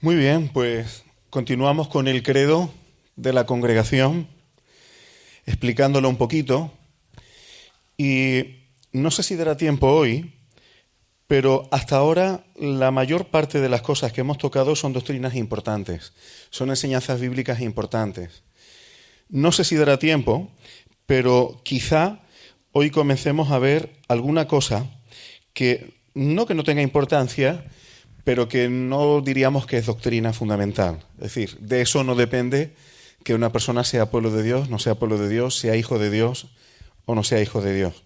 Muy bien, pues continuamos con el credo de la congregación, explicándolo un poquito. Y no sé si dará tiempo hoy, pero hasta ahora la mayor parte de las cosas que hemos tocado son doctrinas importantes, son enseñanzas bíblicas importantes. No sé si dará tiempo, pero quizá hoy comencemos a ver alguna cosa que no tenga importancia, pero que no diríamos que es doctrina fundamental. Es decir, de eso no depende que una persona sea pueblo de Dios, no sea pueblo de Dios, sea hijo de Dios o no sea hijo de Dios.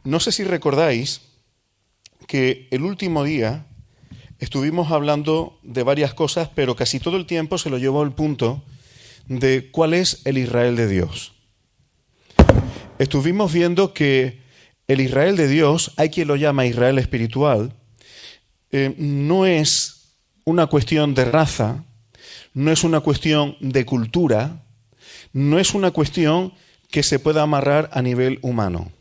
No sé si recordáis que el último día estuvimos hablando de varias cosas, pero casi todo el tiempo se lo llevó al punto de cuál es el Israel de Dios. Estuvimos viendo que el Israel de Dios, hay quien lo llama Israel espiritual, no es una cuestión de raza, no es una cuestión de cultura, no es una cuestión que se pueda amarrar a nivel humano.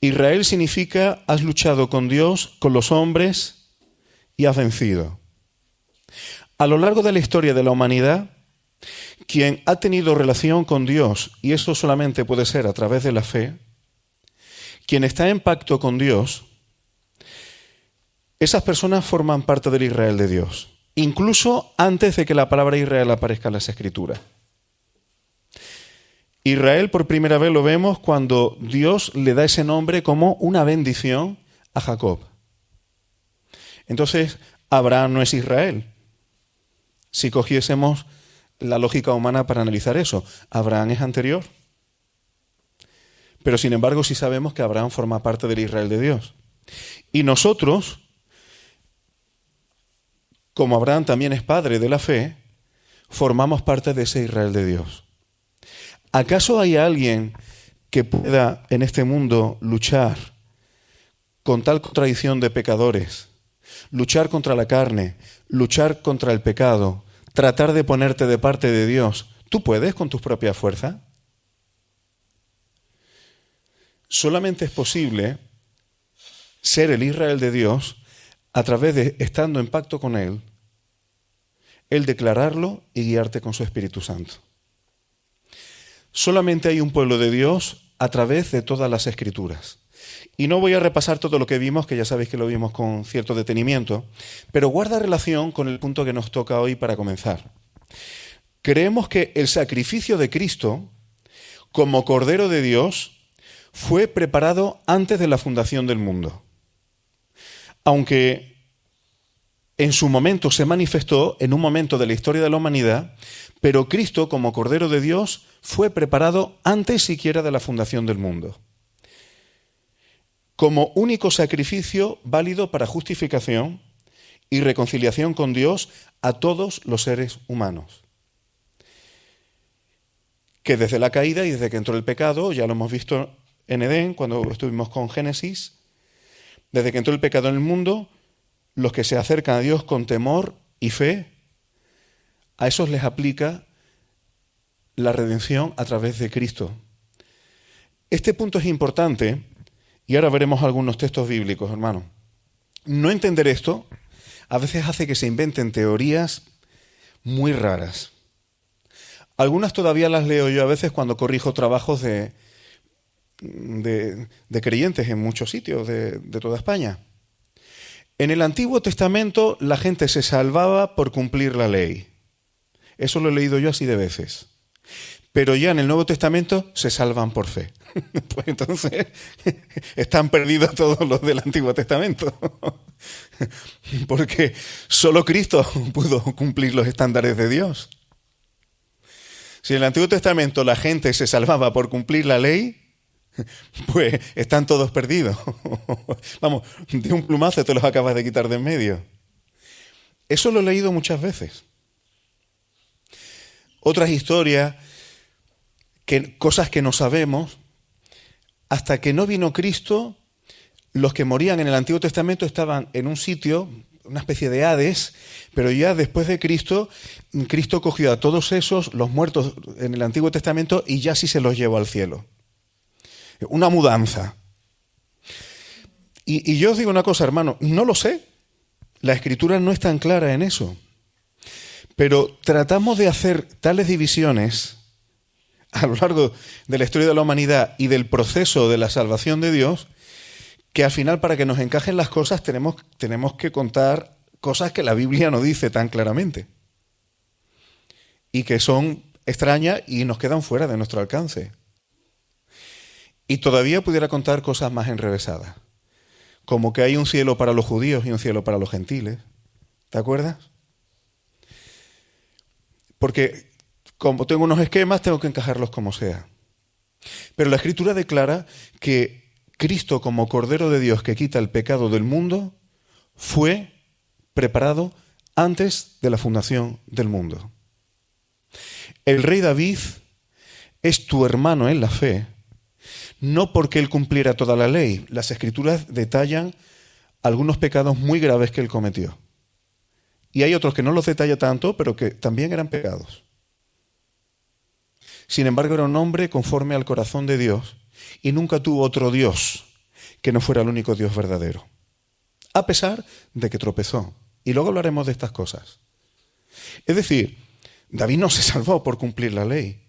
Israel significa has luchado con Dios, con los hombres y has vencido. A lo largo de la historia de la humanidad, quien ha tenido relación con Dios, y eso solamente puede ser a través de la fe, quien está en pacto con Dios, esas personas forman parte del Israel de Dios, incluso antes de que la palabra Israel aparezca en las Escrituras. Israel por primera vez lo vemos cuando Dios le da ese nombre como una bendición a Jacob. Entonces, Abraham no es Israel. Si cogiésemos la lógica humana para analizar eso, Abraham es anterior. Pero sin embargo sí sabemos que Abraham forma parte del Israel de Dios. Y nosotros, como Abraham también es padre de la fe, formamos parte de ese Israel de Dios. ¿Acaso hay alguien que pueda en este mundo luchar con tal contradicción de pecadores, luchar contra la carne, luchar contra el pecado, tratar de ponerte de parte de Dios? ¿Tú puedes con tus propias fuerzas? Solamente es posible ser el Israel de Dios a través de, estando en pacto con Él, el declararlo y guiarte con su Espíritu Santo. Solamente hay un pueblo de Dios a través de todas las Escrituras. Y no voy a repasar todo lo que vimos, que ya sabéis que lo vimos con cierto detenimiento, pero guarda relación con el punto que nos toca hoy para comenzar. Creemos que el sacrificio de Cristo, como Cordero de Dios, fue preparado antes de la fundación del mundo. Aunque en su momento se manifestó, en un momento de la historia de la humanidad, pero Cristo, como Cordero de Dios, fue preparado antes siquiera de la fundación del mundo, como único sacrificio válido para justificación y reconciliación con Dios a todos los seres humanos. Que desde la caída y desde que entró el pecado, ya lo hemos visto en Edén, cuando estuvimos con Génesis, desde que entró el pecado en el mundo, los que se acercan a Dios con temor y fe, a esos les aplica la redención a través de Cristo. Este punto es importante y ahora veremos algunos textos bíblicos, hermano. No entender esto a veces hace que se inventen teorías muy raras. Algunas todavía las leo yo a veces cuando corrijo trabajos de creyentes en muchos sitios de toda España. En el Antiguo Testamento la gente se salvaba por cumplir la ley. Eso lo he leído yo así de veces. Pero ya en el Nuevo Testamento se salvan por fe. Pues entonces están perdidos todos los del Antiguo Testamento. Porque solo Cristo pudo cumplir los estándares de Dios. Si en el Antiguo Testamento la gente se salvaba por cumplir la ley, pues están todos perdidos. Vamos, de un plumazo te los acabas de quitar de en medio. Eso lo he leído muchas veces. Otras historias, cosas que no sabemos, hasta que no vino Cristo, los que morían en el Antiguo Testamento estaban en un sitio, una especie de Hades, pero ya después de Cristo, Cristo cogió a todos esos, los muertos en el Antiguo Testamento, y ya sí se los llevó al cielo. Una mudanza. Y yo os digo una cosa, hermano, no lo sé. La Escritura no es tan clara en eso. Pero tratamos de hacer tales divisiones a lo largo de la historia de la humanidad y del proceso de la salvación de Dios, que al final, para que nos encajen las cosas, tenemos que contar cosas que la Biblia no dice tan claramente y que son extrañas y nos quedan fuera de nuestro alcance. Y todavía pudiera contar cosas más enrevesadas, como que hay un cielo para los judíos y un cielo para los gentiles. ¿Te acuerdas? Porque como tengo unos esquemas, tengo que encajarlos como sea. Pero la Escritura declara que Cristo, como Cordero de Dios que quita el pecado del mundo, fue preparado antes de la fundación del mundo. El rey David es tu hermano en la fe, no porque él cumpliera toda la ley. Las Escrituras detallan algunos pecados muy graves que él cometió. Y hay otros que no los detalla tanto, pero que también eran pecados. Sin embargo, era un hombre conforme al corazón de Dios y nunca tuvo otro Dios que no fuera el único Dios verdadero, a pesar de que tropezó. Y luego hablaremos de estas cosas. Es decir, David no se salvó por cumplir la ley.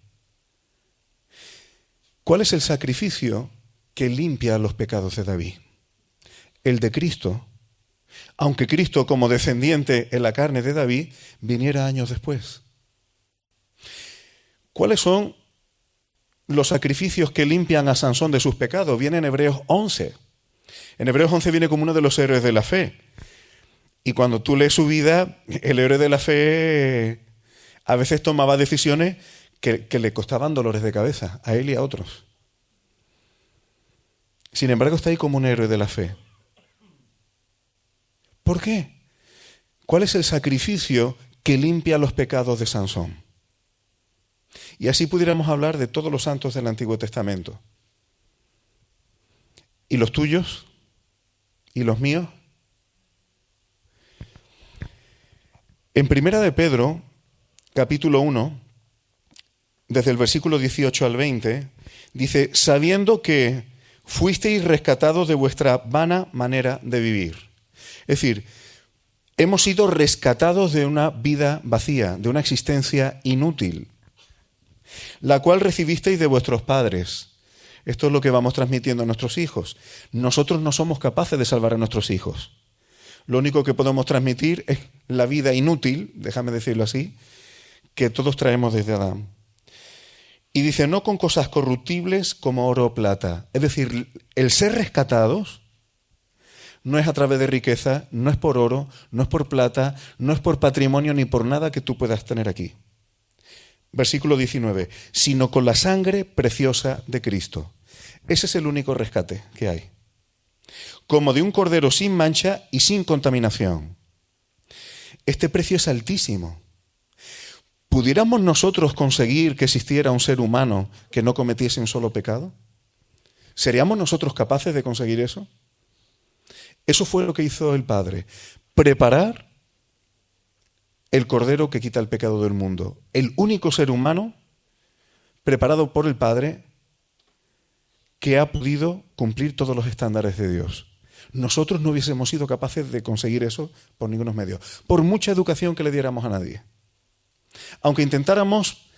¿Cuál es el sacrificio que limpia los pecados de David? El de Cristo, aunque Cristo, como descendiente en la carne de David, viniera años después. ¿Cuáles son los sacrificios que limpian a Sansón de sus pecados? Viene en Hebreos 11. En Hebreos 11 viene como uno de los héroes de la fe. Y cuando tú lees su vida, el héroe de la fe a veces tomaba decisiones que le costaban dolores de cabeza a él y a otros. Sin embargo, está ahí como un héroe de la fe. ¿Por qué? ¿Cuál es el sacrificio que limpia los pecados de Sansón? Y así pudiéramos hablar de todos los santos del Antiguo Testamento. ¿Y los tuyos? ¿Y los míos? En Primera de Pedro, capítulo 1, desde el versículo 18 al 20, dice: sabiendo que fuisteis rescatados de vuestra vana manera de vivir. Es decir, hemos sido rescatados de una vida vacía, de una existencia inútil, la cual recibisteis de vuestros padres. Esto es lo que vamos transmitiendo a nuestros hijos. Nosotros no somos capaces de salvar a nuestros hijos. Lo único que podemos transmitir es la vida inútil, déjame decirlo así, que todos traemos desde Adán. Y dice, no con cosas corruptibles como oro o plata. Es decir, el ser rescatados no es a través de riqueza, no es por oro, no es por plata, no es por patrimonio ni por nada que tú puedas tener aquí. Versículo 19, sino con la sangre preciosa de Cristo. Ese es el único rescate que hay. Como de un cordero sin mancha y sin contaminación. Este precio es altísimo. ¿Pudiéramos nosotros conseguir que existiera un ser humano que no cometiese un solo pecado? ¿Seríamos nosotros capaces de conseguir eso? Eso fue lo que hizo el Padre. Preparar el Cordero que quita el pecado del mundo. El único ser humano preparado por el Padre que ha podido cumplir todos los estándares de Dios. Nosotros no hubiésemos sido capaces de conseguir eso por ninguno medio, por mucha educación que le diéramos a nadie. Aunque intentáramos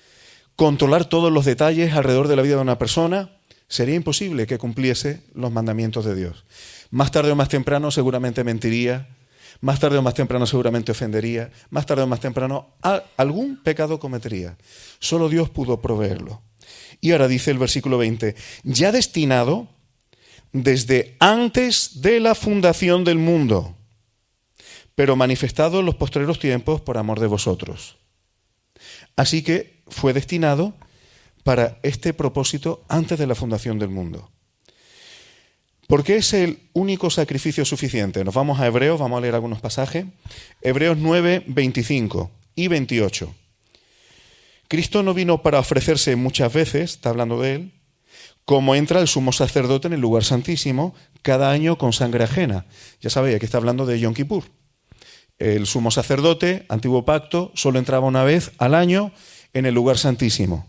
controlar todos los detalles alrededor de la vida de una persona, sería imposible que cumpliese los mandamientos de Dios. Más tarde o más temprano seguramente mentiría, más tarde o más temprano seguramente ofendería, más tarde o más temprano algún pecado cometería. Solo Dios pudo proveerlo. Y ahora dice el versículo 20, ya destinado desde antes de la fundación del mundo, pero manifestado en los postreros tiempos por amor de vosotros. Así que fue destinado para este propósito antes de la fundación del mundo. ¿Por qué es el único sacrificio suficiente? Nos vamos a Hebreos, vamos a leer algunos pasajes. Hebreos 9, 25 y 28. Cristo no vino para ofrecerse muchas veces, está hablando de él, como entra el sumo sacerdote en el lugar santísimo cada año con sangre ajena. Ya sabéis, aquí está hablando de Yom Kippur. El sumo sacerdote, antiguo pacto, solo entraba una vez al año en el lugar santísimo,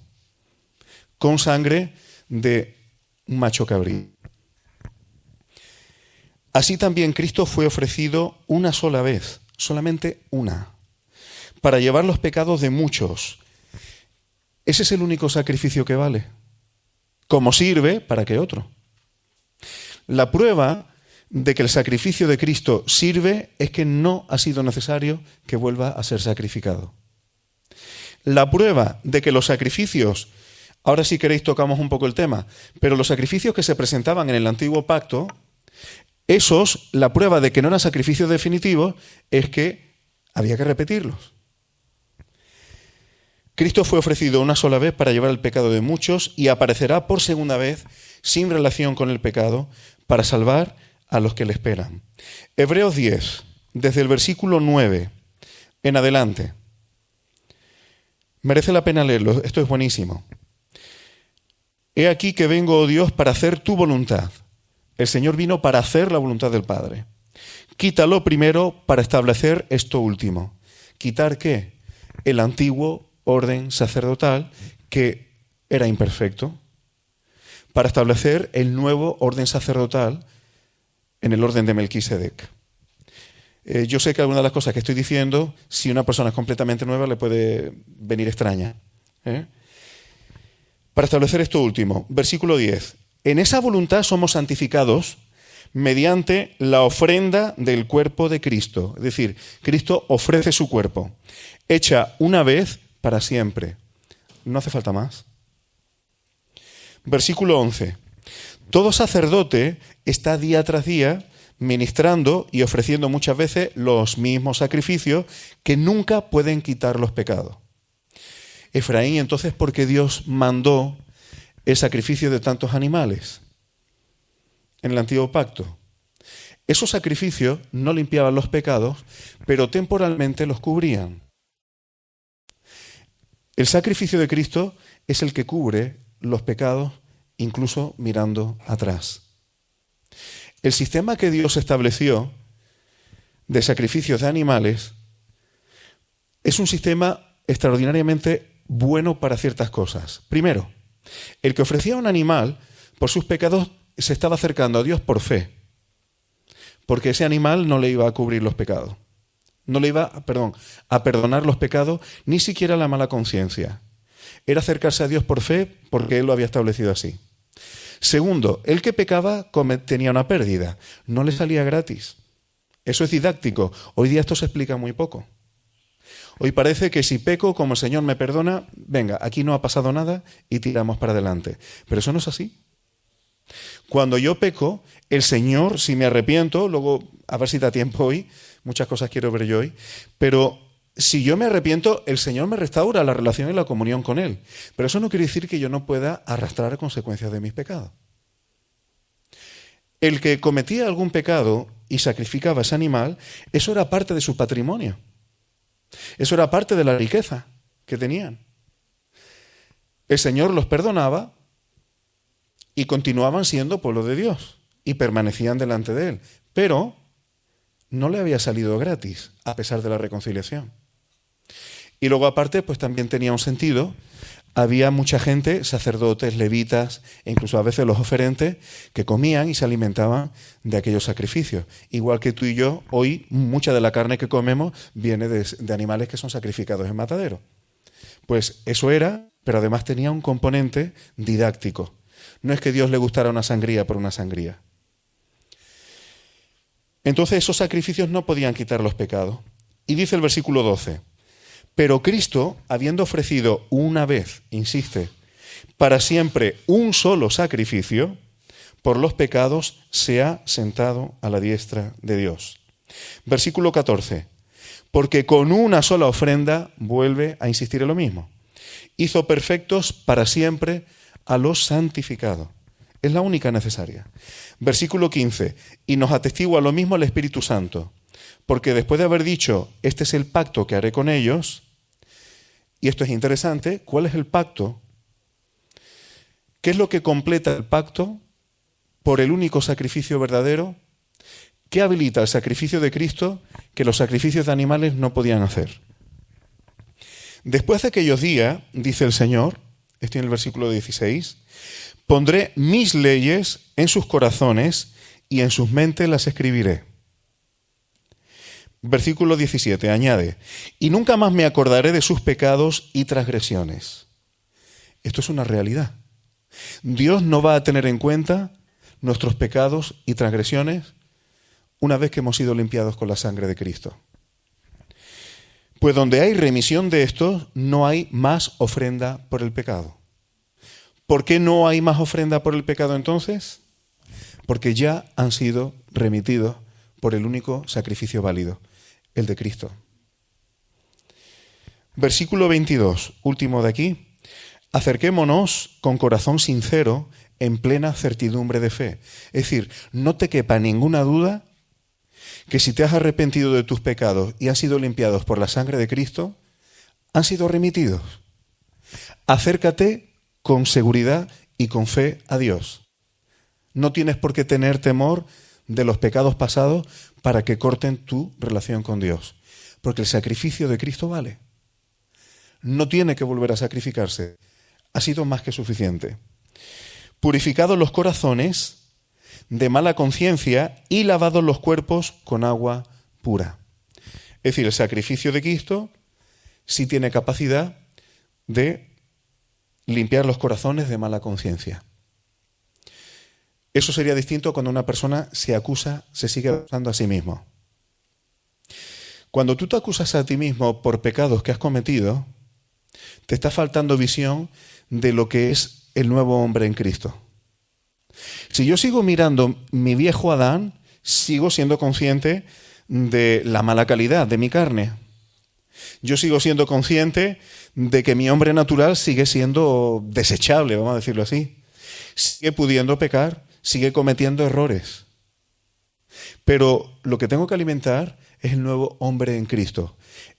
con sangre de un macho cabrío. Así también Cristo fue ofrecido una sola vez, solamente una, para llevar los pecados de muchos. Ese es el único sacrificio que vale. Como sirve, ¿para qué otro? La prueba de que el sacrificio de Cristo sirve es que no ha sido necesario que vuelva a ser sacrificado. La prueba de que los sacrificios, ahora si queréis tocamos un poco el tema, pero los sacrificios que se presentaban en el antiguo pacto, esos, la prueba de que no eran sacrificios definitivos es que había que repetirlos. Cristo fue ofrecido una sola vez para llevar el pecado de muchos y aparecerá por segunda vez sin relación con el pecado para salvar a los que le esperan. Hebreos 10, desde el versículo 9 en adelante. Merece la pena leerlo, esto es buenísimo. He aquí que vengo, oh Dios, para hacer tu voluntad. El Señor vino para hacer la voluntad del Padre. Quítalo primero para establecer esto último. ¿Quitar qué? El antiguo orden sacerdotal que era imperfecto, para establecer el nuevo orden sacerdotal en el orden de Melquisedec. Yo sé que algunas de las cosas que estoy diciendo, si una persona es completamente nueva, le puede venir extraña. Para establecer esto último, versículo 10. En esa voluntad somos santificados mediante la ofrenda del cuerpo de Cristo. Es decir, Cristo ofrece su cuerpo, hecha una vez para siempre. No hace falta más. Versículo 11. Todo sacerdote está día tras día ministrando y ofreciendo muchas veces los mismos sacrificios que nunca pueden quitar los pecados. Efraín, entonces, ¿por qué Dios mandó el sacrificio de tantos animales en el antiguo pacto? Esos sacrificios no limpiaban los pecados, pero temporalmente los cubrían. El sacrificio de Cristo es el que cubre los pecados, incluso mirando atrás. El sistema que Dios estableció de sacrificios de animales es un sistema extraordinariamente bueno para ciertas cosas. Primero, el que ofrecía un animal por sus pecados se estaba acercando a Dios por fe, porque ese animal no le iba a cubrir los pecados. No le iba, a perdonar los pecados, ni siquiera la mala conciencia. Era acercarse a Dios por fe porque Él lo había establecido así. Segundo, el que pecaba tenía una pérdida, no le salía gratis. Eso es didáctico. Hoy día esto se explica muy poco. Hoy parece que si peco, como el Señor me perdona, venga, aquí no ha pasado nada y tiramos para adelante. Pero eso no es así. Cuando yo peco, el Señor, si me arrepiento, luego, a ver si da tiempo hoy, muchas cosas quiero ver yo hoy, pero si yo me arrepiento, el Señor me restaura la relación y la comunión con Él. Pero eso no quiere decir que yo no pueda arrastrar consecuencias de mis pecados. El que cometía algún pecado y sacrificaba ese animal, eso era parte de su patrimonio. Eso era parte de la riqueza que tenían. El Señor los perdonaba y continuaban siendo pueblo de Dios y permanecían delante de Él. Pero no le había salido gratis, a pesar de la reconciliación. Y luego aparte, pues también tenía un sentido. Había mucha gente, sacerdotes, levitas, e incluso a veces los oferentes, que comían y se alimentaban de aquellos sacrificios. Igual que tú y yo, hoy mucha de la carne que comemos viene de animales que son sacrificados en matadero. Pues eso era, pero además tenía un componente didáctico. No es que a Dios le gustara una sangría por una sangría. Entonces esos sacrificios no podían quitar los pecados. Y dice el versículo 12, pero Cristo, habiendo ofrecido una vez, insiste, para siempre un solo sacrificio, por los pecados se ha sentado a la diestra de Dios. Versículo 14, porque con una sola ofrenda, vuelve a insistir en lo mismo, hizo perfectos para siempre a los santificados. Es la única necesaria. Versículo 15, y nos atestigua lo mismo el Espíritu Santo, porque después de haber dicho, este es el pacto que haré con ellos, y esto es interesante, ¿cuál es el pacto? ¿Qué es lo que completa el pacto por el único sacrificio verdadero? ¿Qué habilita el sacrificio de Cristo que los sacrificios de animales no podían hacer? Después de aquellos días, dice el Señor, estoy en el versículo 16, pondré mis leyes en sus corazones y en sus mentes las escribiré. Versículo 17 añade, y nunca más me acordaré de sus pecados y transgresiones. Esto es una realidad. Dios no va a tener en cuenta nuestros pecados y transgresiones una vez que hemos sido limpiados con la sangre de Cristo. Pues donde hay remisión de esto, no hay más ofrenda por el pecado. ¿Por qué no hay más ofrenda por el pecado entonces? Porque ya han sido remitidos por el único sacrificio válido, el de Cristo. Versículo 22, último de aquí. Acerquémonos con corazón sincero en plena certidumbre de fe. Es decir, no te quepa ninguna duda que si te has arrepentido de tus pecados y han sido limpiados por la sangre de Cristo, han sido remitidos. Acércate con seguridad y con fe a Dios. No tienes por qué tener temor de los pecados pasados para que corten tu relación con Dios, porque el sacrificio de Cristo vale. No tiene que volver a sacrificarse. Ha sido más que suficiente. Purificados los corazones de mala conciencia y lavados los cuerpos con agua pura. Es decir, el sacrificio de Cristo sí tiene capacidad de limpiar los corazones de mala conciencia. Eso sería distinto cuando una persona se sigue acusando a sí mismo. Cuando tú te acusas a ti mismo por pecados que has cometido, te está faltando visión de lo que es el nuevo hombre en Cristo. Si yo sigo mirando mi viejo Adán, sigo siendo consciente de la mala calidad de mi carne. Yo sigo siendo consciente de que mi hombre natural sigue siendo desechable, vamos a decirlo así. Sigue pudiendo pecar, sigue cometiendo errores. Pero lo que tengo que alimentar es el nuevo hombre en Cristo.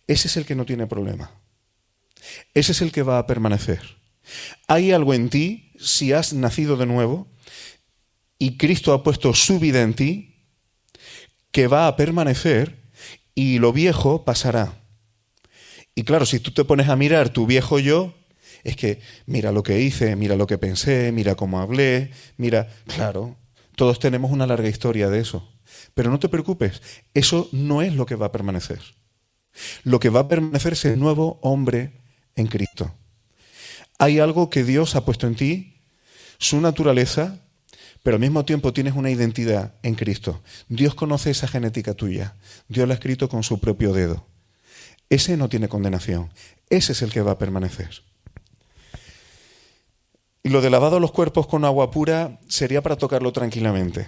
Ese es el que no tiene problema. Ese es el que va a permanecer. Hay algo en ti, si has nacido de nuevo, y Cristo ha puesto su vida en ti, que va a permanecer y lo viejo pasará. Y claro, si tú te pones a mirar tu viejo yo, es que mira lo que hice, mira lo que pensé, mira cómo hablé, mira... Claro, todos tenemos una larga historia de eso. Pero no te preocupes, eso no es lo que va a permanecer. Lo que va a permanecer es el nuevo hombre en Cristo. Hay algo que Dios ha puesto en ti, su naturaleza, pero al mismo tiempo tienes una identidad en Cristo. Dios conoce esa genética tuya. Dios la ha escrito con su propio dedo. Ese no tiene condenación. Ese es el que va a permanecer. Y lo de lavado los cuerpos con agua pura sería para tocarlo tranquilamente.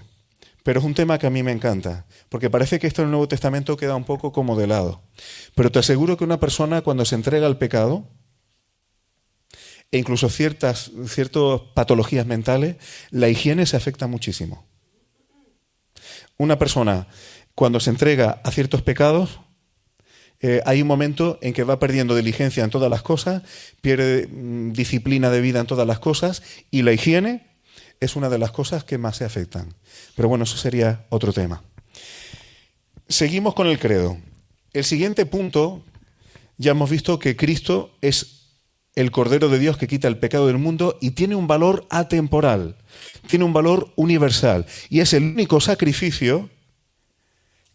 Pero es un tema que a mí me encanta, porque parece que esto en el Nuevo Testamento queda un poco como de lado. Pero te aseguro que una persona cuando se entrega al pecado, e incluso ciertas patologías mentales, la higiene se afecta muchísimo. Una persona, cuando se entrega a ciertos pecados, hay un momento en que va perdiendo diligencia en todas las cosas, pierde disciplina de vida en todas las cosas, y la higiene es una de las cosas que más se afectan. Pero bueno, eso sería otro tema. Seguimos con el credo. El siguiente punto, ya hemos visto que Cristo es el Cordero de Dios que quita el pecado del mundo y tiene un valor atemporal, tiene un valor universal y es el único sacrificio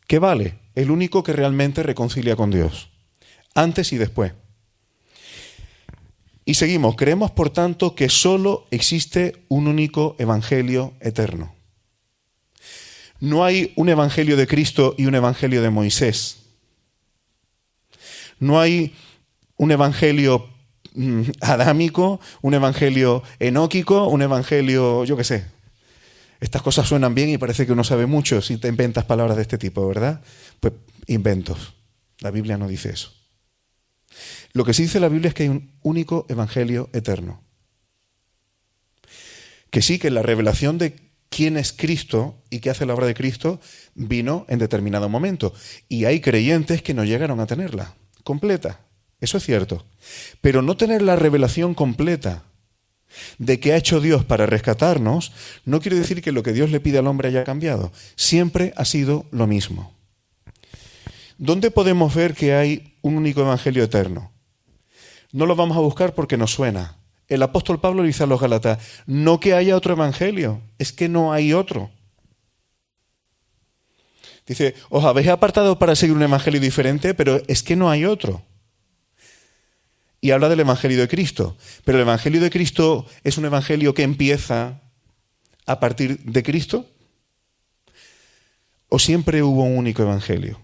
que vale, el único que realmente reconcilia con Dios, antes y después. Y seguimos, creemos por tanto que solo existe un único evangelio eterno. No hay un evangelio de Cristo y un evangelio de Moisés. No hay un evangelio adámico, un evangelio enóquico, un evangelio, yo qué sé. Estas cosas suenan bien y parece que uno sabe mucho si te inventas palabras de este tipo, ¿verdad? Pues inventos. La Biblia no dice eso. Lo que sí dice la Biblia es que hay un único evangelio eterno. Que sí, que la revelación de quién es Cristo y qué hace la obra de Cristo vino en determinado momento. Y hay creyentes que no llegaron a tenerla completa. Eso es cierto. Pero no tener la revelación completa de qué ha hecho Dios para rescatarnos no quiere decir que lo que Dios le pide al hombre haya cambiado. Siempre ha sido lo mismo. ¿Dónde podemos ver que hay un único evangelio eterno? No lo vamos a buscar porque nos suena. El apóstol Pablo le dice a los Gálatas, no que haya otro evangelio, es que no hay otro. Dice, os habéis apartado para seguir un evangelio diferente, pero es que no hay otro. Y habla del evangelio de Cristo. Pero el evangelio de Cristo es un evangelio que empieza a partir de Cristo. ¿O siempre hubo un único evangelio?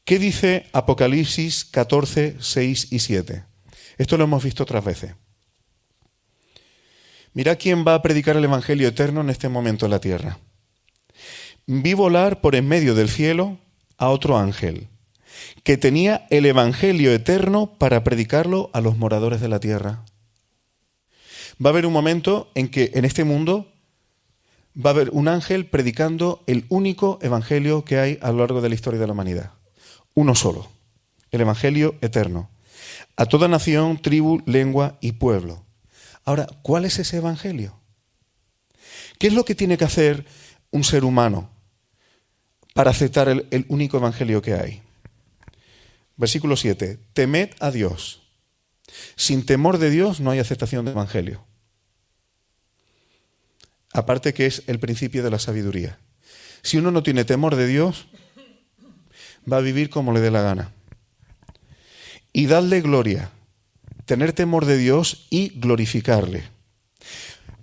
¿Qué dice Apocalipsis 14, 6 y 7? Esto lo hemos visto otras veces. Mira quién va a predicar el evangelio eterno en este momento en la tierra. Vi volar por en medio del cielo a otro ángel, que tenía el evangelio eterno para predicarlo a los moradores de la tierra. Va a haber un momento en que en este mundo va a haber un ángel predicando el único evangelio que hay a lo largo de la historia de la humanidad. Uno solo, el evangelio eterno. A toda nación, tribu, lengua y pueblo. Ahora, ¿cuál es ese evangelio? ¿Qué es lo que tiene que hacer un ser humano para aceptar el único evangelio que hay? Versículo 7. Temed a Dios. Sin temor de Dios no hay aceptación del evangelio. Aparte que es el principio de la sabiduría. Si uno no tiene temor de Dios, va a vivir como le dé la gana. Y dadle gloria, tener temor de Dios y glorificarle.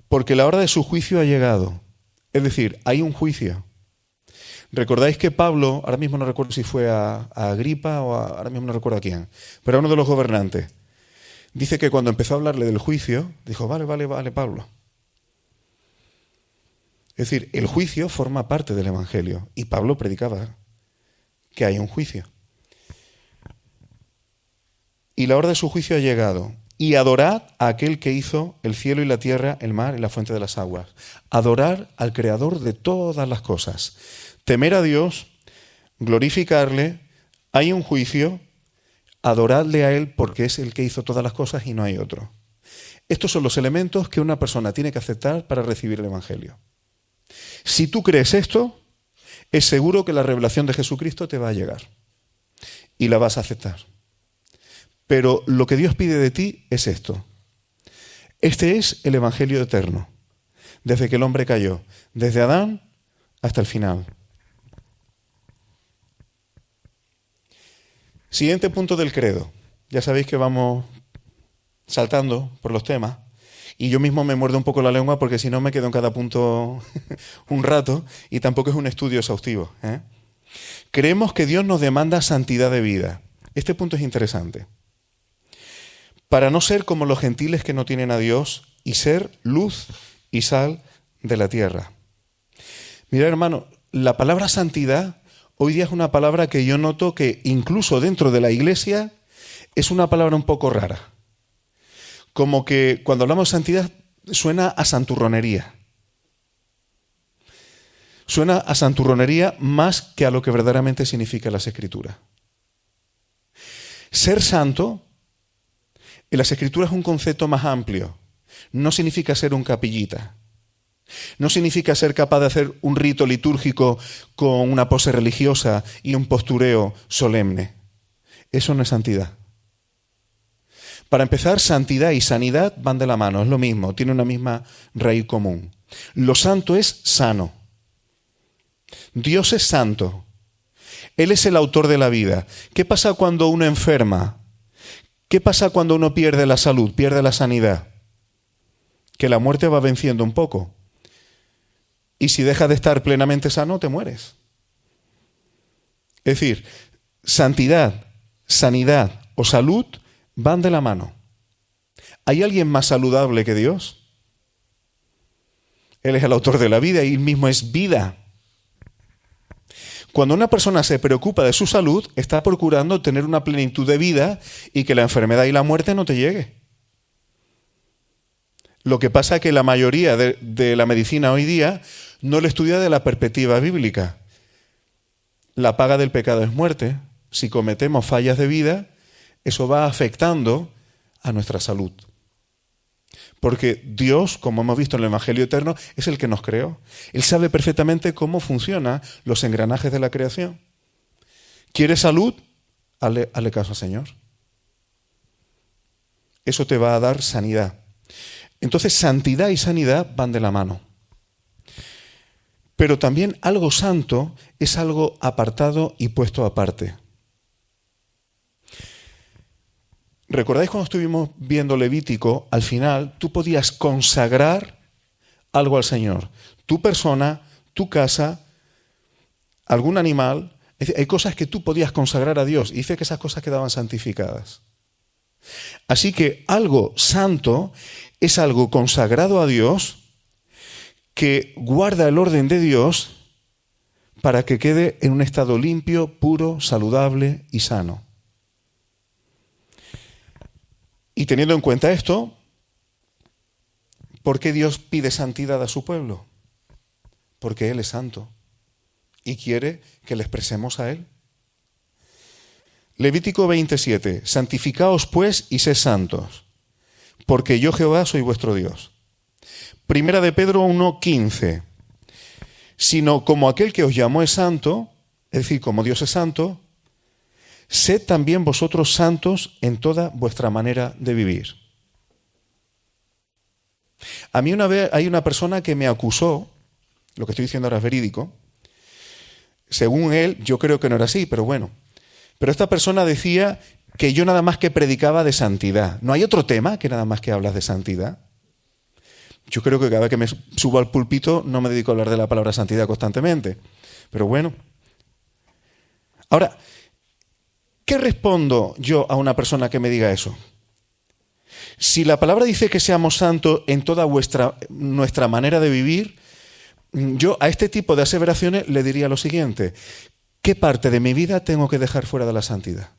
Porque la hora de su juicio ha llegado. Es decir, hay un juicio. Recordáis que Pablo, ahora mismo no recuerdo si fue a Agripa o ahora mismo no recuerdo a quién, pero a uno de los gobernantes, dice que cuando empezó a hablarle del juicio, dijo, vale, Pablo. Es decir, el juicio forma parte del evangelio y Pablo predicaba que hay un juicio. Y la hora de su juicio ha llegado. Y adorad a aquel que hizo el cielo y la tierra, el mar y la fuente de las aguas. Adorar al Creador de todas las cosas. Temer a Dios, glorificarle, hay un juicio, adoradle a Él porque es el que hizo todas las cosas y no hay otro. Estos son los elementos que una persona tiene que aceptar para recibir el Evangelio. Si tú crees esto, es seguro que la revelación de Jesucristo te va a llegar y la vas a aceptar. Pero lo que Dios pide de ti es esto. Este es el Evangelio eterno, desde que el hombre cayó, desde Adán hasta el final. Siguiente punto del credo. Ya sabéis que vamos saltando por los temas y yo mismo me muerdo un poco la lengua porque si no me quedo en cada punto un rato y tampoco es un estudio exhaustivo. Creemos que Dios nos demanda santidad de vida. Este punto es interesante. Para no ser como los gentiles que no tienen a Dios y ser luz y sal de la tierra. Mira, hermano, la palabra santidad hoy día es una palabra que yo noto que incluso dentro de la iglesia es una palabra un poco rara. Como que cuando hablamos de santidad suena a santurronería. Suena a santurronería más que a lo que verdaderamente significa las Escrituras. Ser santo en las Escrituras es un concepto más amplio. No significa ser un capillita. No significa ser capaz de hacer un rito litúrgico con una pose religiosa y un postureo solemne. Eso no es santidad. Para empezar, santidad y sanidad van de la mano, es lo mismo, tiene una misma raíz común. Lo santo es sano. Dios es santo. Él es el autor de la vida. ¿Qué pasa cuando uno enferma? ¿Qué pasa cuando uno pierde la salud, pierde la sanidad? Que la muerte va venciendo un poco. Y si dejas de estar plenamente sano, te mueres. Es decir, santidad, sanidad o salud van de la mano. ¿Hay alguien más saludable que Dios? Él es el autor de la vida y Él mismo es vida. Cuando una persona se preocupa de su salud, está procurando tener una plenitud de vida y que la enfermedad y la muerte no te llegue. Lo que pasa es que la mayoría de la medicina hoy día no lo estudia de la perspectiva bíblica. La paga del pecado es muerte. Si cometemos fallas de vida, eso va afectando a nuestra salud. Porque Dios, como hemos visto en el Evangelio eterno, es el que nos creó. Él sabe perfectamente cómo funcionan los engranajes de la creación. ¿Quieres salud? Hazle caso al Señor. Eso te va a dar sanidad. Entonces, santidad y sanidad van de la mano. Pero también algo santo es algo apartado y puesto aparte. ¿Recordáis cuando estuvimos viendo Levítico? Al final tú podías consagrar algo al Señor. Tu persona, tu casa, algún animal. Es decir, hay cosas que tú podías consagrar a Dios. Y dice que esas cosas quedaban santificadas. Así que algo santo es algo consagrado a Dios que guarda el orden de Dios para que quede en un estado limpio, puro, saludable y sano. Y teniendo en cuenta esto, ¿por qué Dios pide santidad a su pueblo? Porque Él es santo y quiere que le expresemos a Él. Levítico 27. Santificaos pues y sed santos, porque yo Jehová soy vuestro Dios. Primera de Pedro 1:15. Sino como aquel que os llamó es santo, es decir, como Dios es santo, sed también vosotros santos en toda vuestra manera de vivir. A mí una vez hay una persona que me acusó, lo que estoy diciendo ahora es verídico, según él, yo creo que no era así, pero bueno. Pero esta persona decía que yo nada más que predicaba de santidad. ¿No hay otro tema que nada más que hablas de santidad? Yo creo que cada vez que me subo al púlpito no me dedico a hablar de la palabra santidad constantemente. Pero bueno. Ahora, ¿qué respondo yo a una persona que me diga eso? Si la palabra dice que seamos santos en toda nuestra manera de vivir, yo a este tipo de aseveraciones le diría lo siguiente: ¿qué parte de mi vida tengo que dejar fuera de la santidad?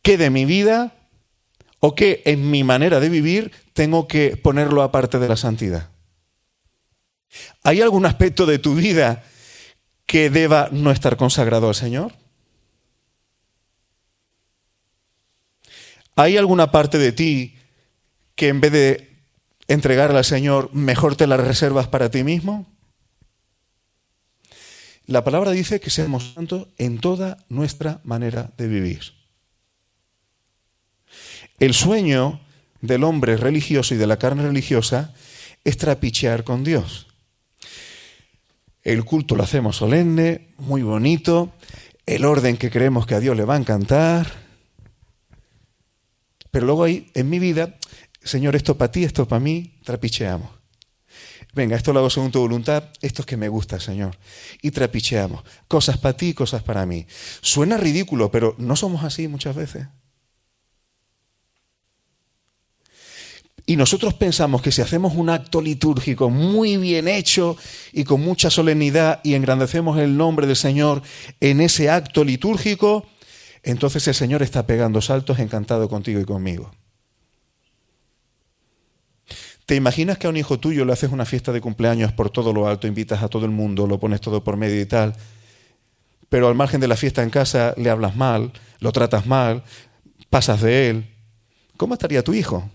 ¿Qué de mi vida o qué en mi manera de vivir tengo que ponerlo aparte de la santidad? ¿Hay algún aspecto de tu vida que deba no estar consagrado al Señor? ¿Hay alguna parte de ti que en vez de entregarla al Señor, mejor te la reservas para ti mismo? La palabra dice que seamos santos en toda nuestra manera de vivir. El sueño del hombre religioso y de la carne religiosa es trapichear con Dios. El culto lo hacemos solemne, muy bonito, el orden que creemos que a Dios le va a encantar. Pero luego hay en mi vida, Señor, esto para ti, esto para mí, trapicheamos. Venga, esto lo hago según tu voluntad, esto es que me gusta, Señor. Y trapicheamos. Cosas para ti, cosas para mí. Suena ridículo, pero no somos así muchas veces. Y nosotros pensamos que si hacemos un acto litúrgico muy bien hecho y con mucha solemnidad y engrandecemos el nombre del Señor en ese acto litúrgico, entonces el Señor está pegando saltos encantado contigo y conmigo. ¿Te imaginas que a un hijo tuyo le haces una fiesta de cumpleaños por todo lo alto, invitas a todo el mundo, lo pones todo por medio y tal, pero al margen de la fiesta en casa le hablas mal, lo tratas mal, pasas de él? ¿Cómo estaría tu hijo?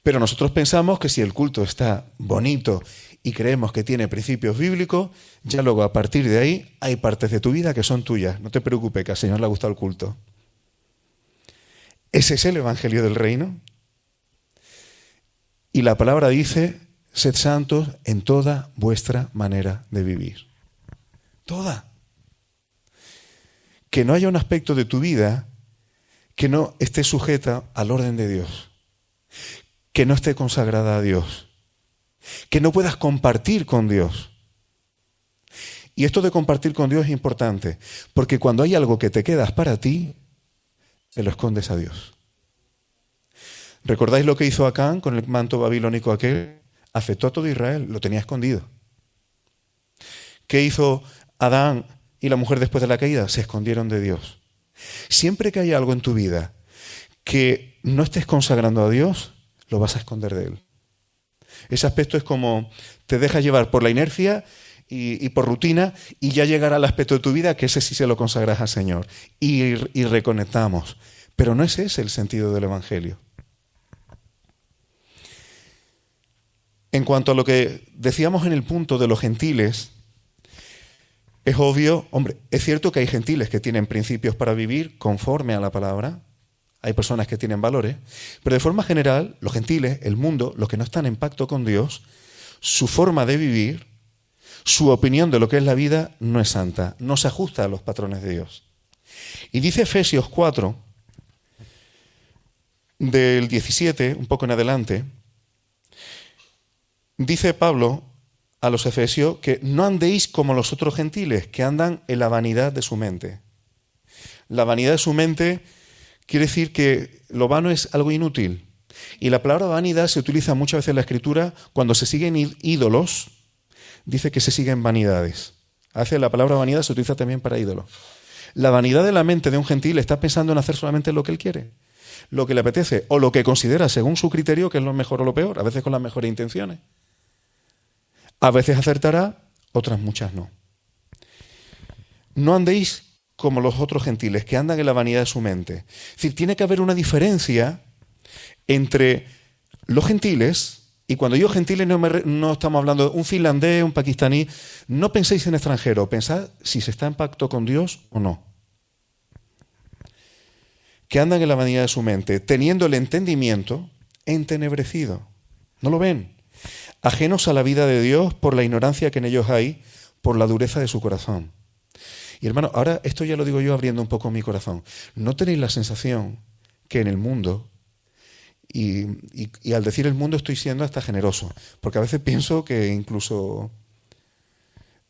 Pero nosotros pensamos que si el culto está bonito y creemos que tiene principios bíblicos, ya luego a partir de ahí hay partes de tu vida que son tuyas. No te preocupes, que al Señor le ha gustado el culto. ¿Ese es el evangelio del reino? Y la palabra dice: sed santos en toda vuestra manera de vivir. Toda. Que no haya un aspecto de tu vida que no esté sujeta al orden de Dios, que no esté consagrada a Dios, que no puedas compartir con Dios. Y esto de compartir con Dios es importante, porque cuando hay algo que te quedas para ti, se lo escondes a Dios. ¿Recordáis lo que hizo Acán con el manto babilónico aquel? Afectó a todo Israel, lo tenía escondido. ¿Qué hizo Adán y la mujer después de la caída? Se escondieron de Dios. Siempre que hay algo en tu vida que no estés consagrando a Dios, lo vas a esconder de Él. Ese aspecto es como te dejas llevar por la inercia y por rutina, y ya llegará el aspecto de tu vida que ese sí se lo consagras al Señor. Y reconectamos. Pero no ese es el sentido del Evangelio. En cuanto a lo que decíamos en el punto de los gentiles, es obvio, hombre, es cierto que hay gentiles que tienen principios para vivir conforme a la palabra. hay personas que tienen valores, pero de forma general, los gentiles, el mundo, los que no están en pacto con Dios, su forma de vivir, su opinión de lo que es la vida no es santa, no se ajusta a los patrones de Dios. Y dice Efesios 4, del 17, un poco en adelante, dice Pablo a los efesios que no andéis como los otros gentiles, que andan en la vanidad de su mente. La vanidad de su mente quiere decir que lo vano es algo inútil. Y la palabra vanidad se utiliza muchas veces en la Escritura cuando se siguen ídolos, dice que se siguen vanidades. A veces la palabra vanidad se utiliza también para ídolos. La vanidad de la mente de un gentil está pensando en hacer solamente lo que él quiere, lo que le apetece o lo que considera según su criterio que es lo mejor o lo peor, a veces con las mejores intenciones. A veces acertará, otras muchas no. No andéis como los otros gentiles, que andan en la vanidad de su mente. Es decir, tiene que haber una diferencia entre los gentiles, y cuando digo gentiles no estamos hablando de un finlandés, un pakistaní, no penséis en extranjero, pensad si se está en pacto con Dios o no. Que andan en la vanidad de su mente, teniendo el entendimiento entenebrecido. ¿No lo ven? Ajenos a la vida de Dios por la ignorancia que en ellos hay, por la dureza de su corazón. Y hermano, ahora esto ya lo digo yo abriendo un poco mi corazón. ¿No tenéis la sensación que en el mundo, y al decir el mundo estoy siendo hasta generoso, porque a veces pienso que incluso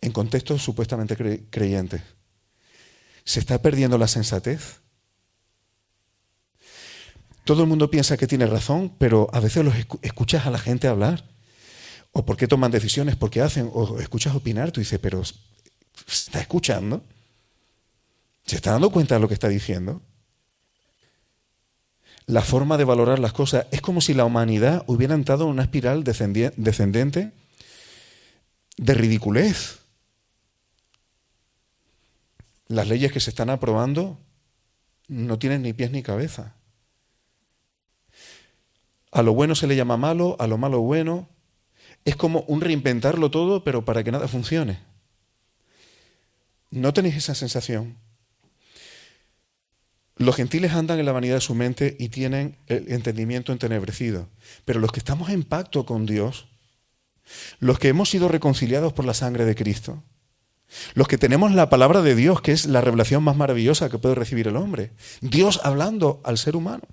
en contextos supuestamente creyentes, se está perdiendo la sensatez? Todo el mundo piensa que tiene razón, pero a veces los escuchas a la gente hablar. O por qué toman decisiones, por qué hacen, o escuchas opinar, tú dices, pero ¿se está escuchando? ¿Se está dando cuenta de lo que está diciendo? La forma de valorar las cosas es como si la humanidad hubiera entrado en una espiral descendente de ridiculez. Las leyes que se están aprobando no tienen ni pies ni cabeza. A lo bueno se le llama malo, a lo malo bueno. Es como un reinventarlo todo, pero para que nada funcione. ¿No tenéis esa sensación? Los gentiles andan en la vanidad de su mente y tienen el entendimiento entenebrecido. Pero los que estamos en pacto con Dios, los que hemos sido reconciliados por la sangre de Cristo, los que tenemos la palabra de Dios, que es la revelación más maravillosa que puede recibir el hombre, Dios hablando al ser humano,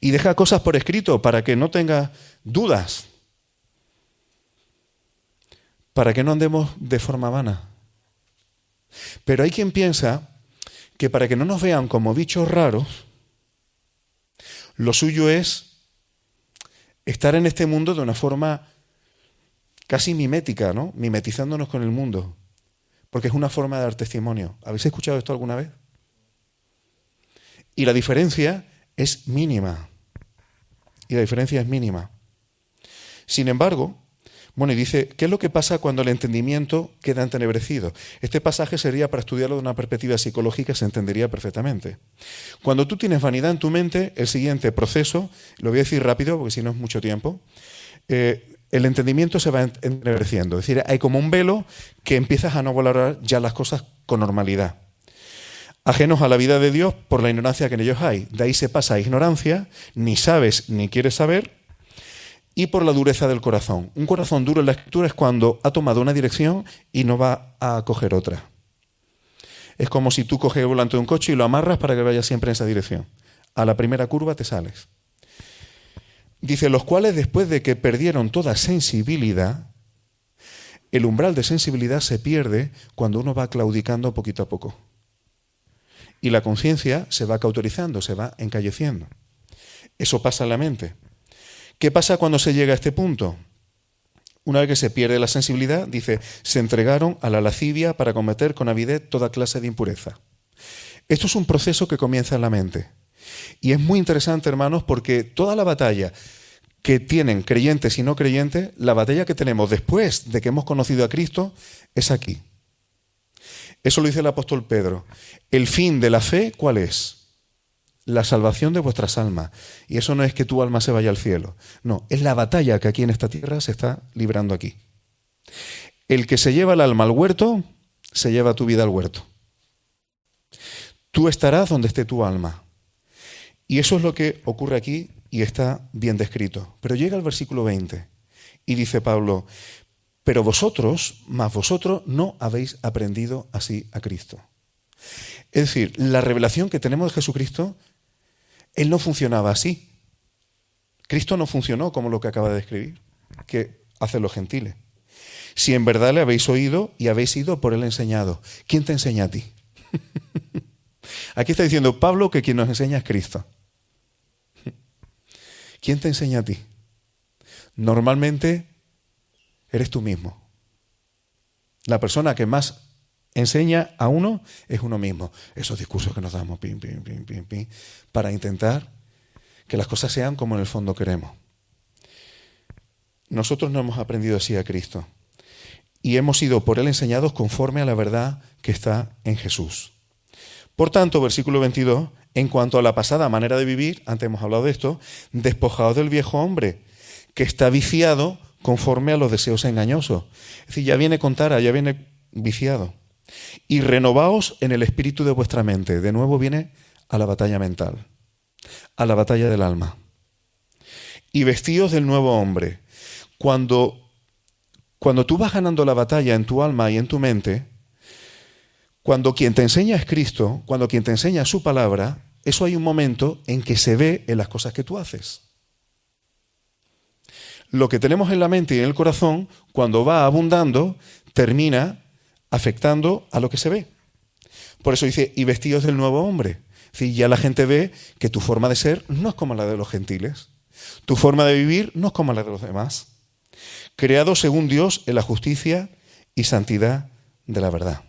y deja cosas por escrito para que no tenga dudas, para que no andemos de forma vana. Pero hay quien piensa que para que no nos vean como bichos raros, lo suyo es estar en este mundo de una forma casi mimética, ¿no? Mimetizándonos con el mundo, porque es una forma de dar testimonio. ¿Habéis escuchado esto alguna vez? Y la diferencia es mínima. Sin embargo, bueno, y dice, ¿qué es lo que pasa cuando el entendimiento queda entenebrecido? Este pasaje sería para estudiarlo de una perspectiva psicológica, se entendería perfectamente. Cuando tú tienes vanidad en tu mente, el siguiente proceso, lo voy a decir rápido porque si no es mucho tiempo, el entendimiento se va entenebreciendo. Es decir, hay como un velo que empiezas a no valorar ya las cosas con normalidad. Ajenos a la vida de Dios por la ignorancia que en ellos hay. De ahí se pasa a ignorancia, ni sabes ni quieres saber, y por la dureza del corazón. Un corazón duro en la Escritura es cuando ha tomado una dirección y no va a coger otra. Es como si tú coges el volante de un coche y lo amarras para que vaya siempre en esa dirección. A la primera curva te sales. Dice, los cuales después de que perdieron toda sensibilidad, el umbral de sensibilidad se pierde cuando uno va claudicando poquito a poco. Y la conciencia se va cauterizando, se va encalleciendo. Eso pasa en la mente. ¿Qué pasa cuando se llega a este punto? Una vez que se pierde la sensibilidad, dice, se entregaron a la lascivia para cometer con avidez toda clase de impureza. Esto es un proceso que comienza en la mente. Y es muy interesante, hermanos, porque toda la batalla que tienen creyentes y no creyentes, la batalla que tenemos después de que hemos conocido a Cristo, es aquí. Eso lo dice el apóstol Pedro. El fin de la fe, ¿cuál es? La salvación de vuestras almas. Y eso no es que tu alma se vaya al cielo. No, es la batalla que aquí en esta tierra se está librando aquí. El que se lleva el alma al huerto, se lleva tu vida al huerto. Tú estarás donde esté tu alma. Y eso es lo que ocurre aquí y está bien descrito. Pero llega el versículo 20 y dice Pablo, pero vosotros, más vosotros, no habéis aprendido así a Cristo. Es decir, la revelación que tenemos de Jesucristo, Él no funcionaba así. Cristo no funcionó como lo que acaba de describir, que hacen los gentiles. Si en verdad le habéis oído y habéis sido por Él enseñado, ¿quién te enseña a ti? Aquí está diciendo Pablo que quien nos enseña es Cristo. ¿Quién te enseña a ti? Normalmente eres tú mismo. La persona que más enseña a uno es uno mismo. Esos discursos que nos damos pim, pim, pim, pim, pim, para intentar que las cosas sean como en el fondo queremos. Nosotros no hemos aprendido así a Cristo y hemos sido por Él enseñados conforme a la verdad que está en Jesús. Por tanto, versículo 22, en cuanto a la pasada manera de vivir, antes hemos hablado de esto, despojados del viejo hombre, que está viciado conforme a los deseos engañosos. Es decir, ya viene con tara, ya viene viciado. Y renovaos en el espíritu de vuestra mente. De nuevo viene a la batalla mental, a la batalla del alma. Y vestíos del nuevo hombre. Cuando tú vas ganando la batalla en tu alma y en tu mente, cuando quien te enseña es Cristo, cuando quien te enseña es su palabra, eso hay un momento en que se ve en las cosas que tú haces. Lo que tenemos en la mente y en el corazón, cuando va abundando, termina afectando a lo que se ve. Por eso dice, y vestidos del nuevo hombre. Es decir, ya la gente ve que tu forma de ser no es como la de los gentiles. Tu forma de vivir no es como la de los demás. Creado según Dios en la justicia y santidad de la verdad.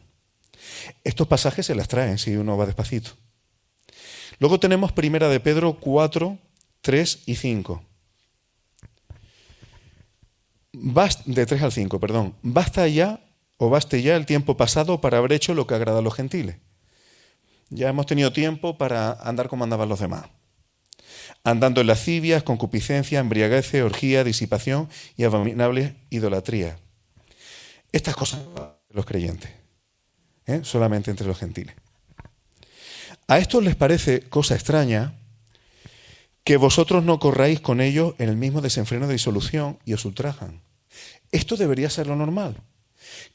Estos pasajes se las traen si uno va despacito. Luego tenemos 1 de Pedro 4, 3 y 5. De 3 al 5, perdón. Baste ya el tiempo pasado para haber hecho lo que agrada a los gentiles. Ya hemos tenido tiempo para andar como andaban los demás. Andando en lascivias, concupiscencia, embriaguez, orgía, disipación y abominable idolatría. Estas cosas los creyentes, solamente entre los gentiles. A estos les parece cosa extraña que vosotros no corráis con ellos en el mismo desenfreno de disolución y os ultrajan. Esto debería ser lo normal.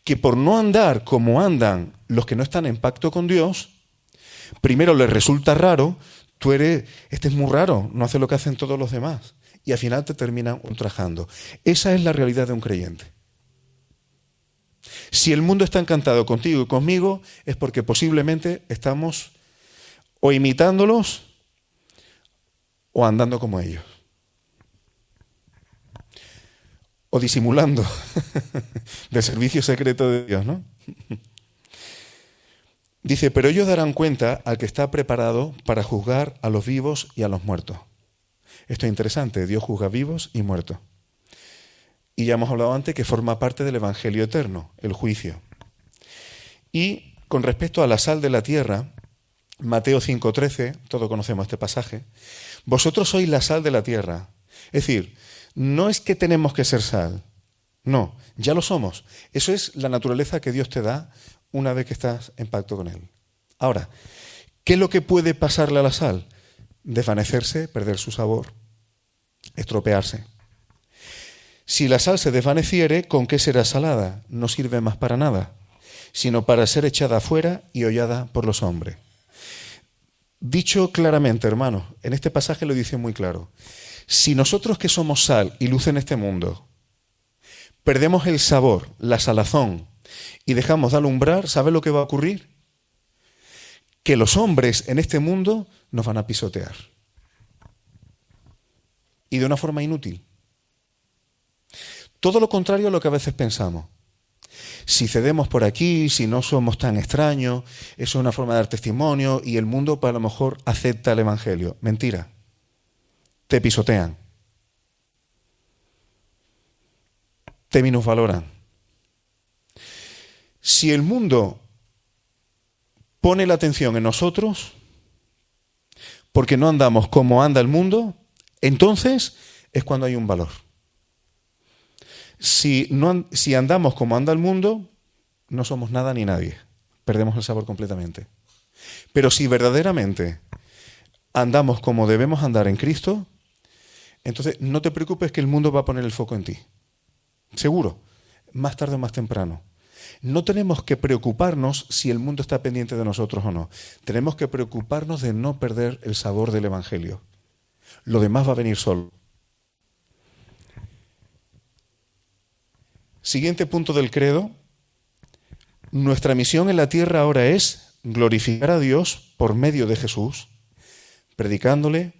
Que por no andar como andan los que no están en pacto con Dios, primero les resulta raro, este es muy raro, no hace lo que hacen todos los demás, y al final te terminan ultrajando. Esa es la realidad de un creyente. Si el mundo está encantado contigo y conmigo, es porque posiblemente estamos o imitándolos o andando como ellos. O disimulando del servicio secreto de Dios, ¿no? Dice, pero ellos darán cuenta al que está preparado para juzgar a los vivos y a los muertos. Esto es interesante, Dios juzga vivos y muertos. Y ya hemos hablado antes que forma parte del Evangelio eterno, el juicio. Y con respecto a la sal de la tierra, Mateo 5:13, todos conocemos este pasaje, vosotros sois la sal de la tierra. Es decir, no es que tenemos que ser sal, no, ya lo somos. Eso es la naturaleza que Dios te da una vez que estás en pacto con Él. Ahora, ¿qué es lo que puede pasarle a la sal? Desvanecerse, perder su sabor, estropearse. Si la sal se desvaneciere, ¿con qué será salada? No sirve más para nada, sino para ser echada afuera y hollada por los hombres. Dicho claramente, hermanos, en este pasaje lo dice muy claro. Si nosotros que somos sal y luz en este mundo, perdemos el sabor, la salazón, y dejamos de alumbrar, ¿sabe lo que va a ocurrir? Que los hombres en este mundo nos van a pisotear. Y de una forma inútil. Todo lo contrario a lo que a veces pensamos. Si cedemos por aquí, si no somos tan extraños, eso es una forma de dar testimonio y el mundo pues, a lo mejor acepta el Evangelio. Mentira. Te pisotean. Te minusvaloran. Si el mundo pone la atención en nosotros, porque no andamos como anda el mundo, entonces es cuando hay un valor. Si andamos como anda el mundo, no somos nada ni nadie. Perdemos el sabor completamente. Pero si verdaderamente andamos como debemos andar en Cristo, entonces no te preocupes que el mundo va a poner el foco en ti. Seguro, más tarde o más temprano. No tenemos que preocuparnos si el mundo está pendiente de nosotros o no. Tenemos que preocuparnos de no perder el sabor del Evangelio. Lo demás va a venir solo. Siguiente punto del credo. Nuestra misión en la tierra ahora es glorificar a Dios por medio de Jesús, predicándole,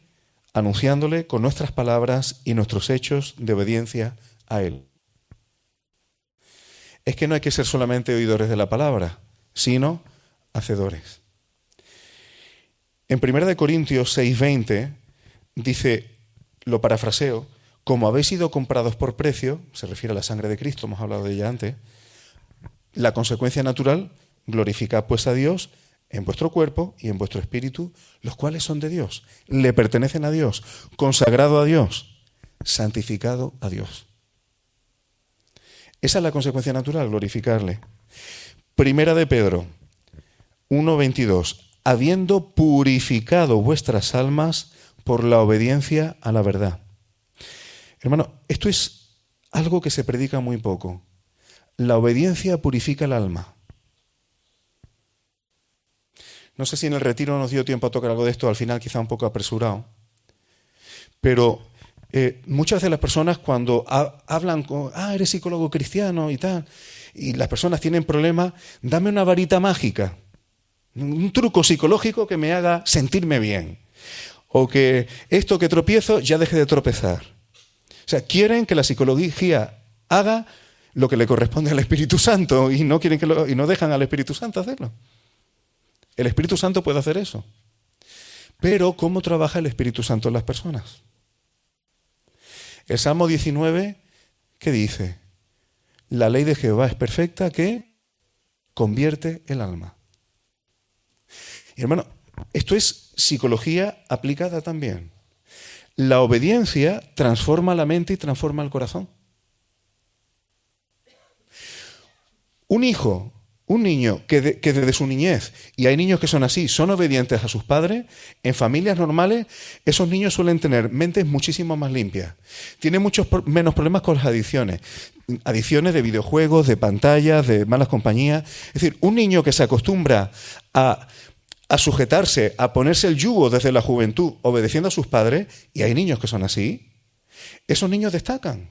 anunciándole con nuestras palabras y nuestros hechos de obediencia a Él. Es que no hay que ser solamente oidores de la palabra, sino hacedores. En 1 Corintios 6:20 dice, lo parafraseo, como habéis sido comprados por precio, se refiere a la sangre de Cristo, hemos hablado de ella antes, la consecuencia natural, glorificad pues a Dios en vuestro cuerpo y en vuestro espíritu, los cuales son de Dios, le pertenecen a Dios, consagrado a Dios, santificado a Dios. Esa es la consecuencia natural, glorificarle. Primera de Pedro 1:22, habiendo purificado vuestras almas por la obediencia a la verdad. Hermano, esto es algo que se predica muy poco. La obediencia purifica el alma. No sé si en el retiro nos dio tiempo a tocar algo de esto, al final quizá un poco apresurado, pero muchas de las personas cuando hablan con, eres psicólogo cristiano y tal, y las personas tienen problemas, dame una varita mágica, un truco psicológico que me haga sentirme bien, o que esto que tropiezo ya deje de tropezar. O sea, quieren que la psicología haga lo que le corresponde al Espíritu Santo y no quieren y no dejan al Espíritu Santo hacerlo. El Espíritu Santo puede hacer eso. Pero ¿cómo trabaja el Espíritu Santo en las personas? El Salmo 19, ¿qué dice? La ley de Jehová es perfecta que convierte el alma. Y hermano, esto es psicología aplicada también. La obediencia transforma la mente y transforma el corazón. Un hijo, un niño que desde su niñez, y hay niños que son así, son obedientes a sus padres, en familias normales, esos niños suelen tener mentes muchísimo más limpias. Tienen muchos menos problemas con las adicciones. Adicciones de videojuegos, de pantallas, de malas compañías. Es decir, un niño que se acostumbra a sujetarse, a ponerse el yugo desde la juventud, obedeciendo a sus padres, y hay niños que son así, esos niños destacan.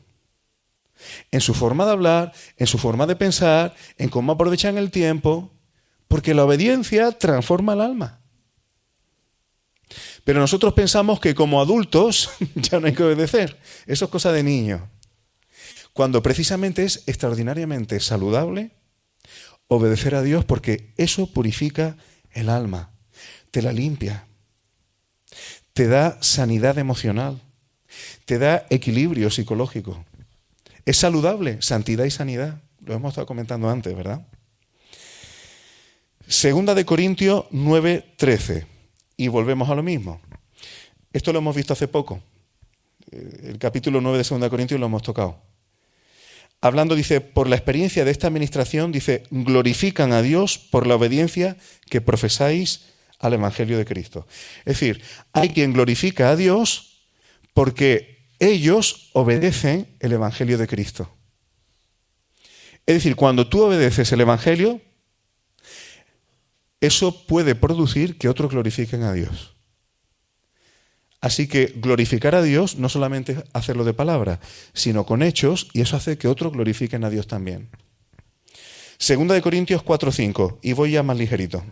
En su forma de hablar, en su forma de pensar, en cómo aprovechan el tiempo, porque la obediencia transforma el alma. Pero nosotros pensamos que como adultos ya no hay que obedecer. Eso es cosa de niños. Cuando precisamente es extraordinariamente saludable obedecer a Dios porque eso purifica el alma, te la limpia, te da sanidad emocional, te da equilibrio psicológico. Es saludable, santidad y sanidad. Lo hemos estado comentando antes, ¿verdad? Segunda de Corintios 9:13. Y volvemos a lo mismo. Esto lo hemos visto hace poco. El capítulo 9 de Segunda de Corintios lo hemos tocado. Hablando, dice, por la experiencia de esta administración, dice, glorifican a Dios por la obediencia que profesáis al Evangelio de Cristo. Es decir, hay quien glorifica a Dios porque ellos obedecen el Evangelio de Cristo. Es decir, cuando tú obedeces el Evangelio, eso puede producir que otros glorifiquen a Dios. Así que glorificar a Dios no solamente es hacerlo de palabra, sino con hechos, y eso hace que otros glorifiquen a Dios también. Segunda de Corintios 4:5, y voy ya más ligerito.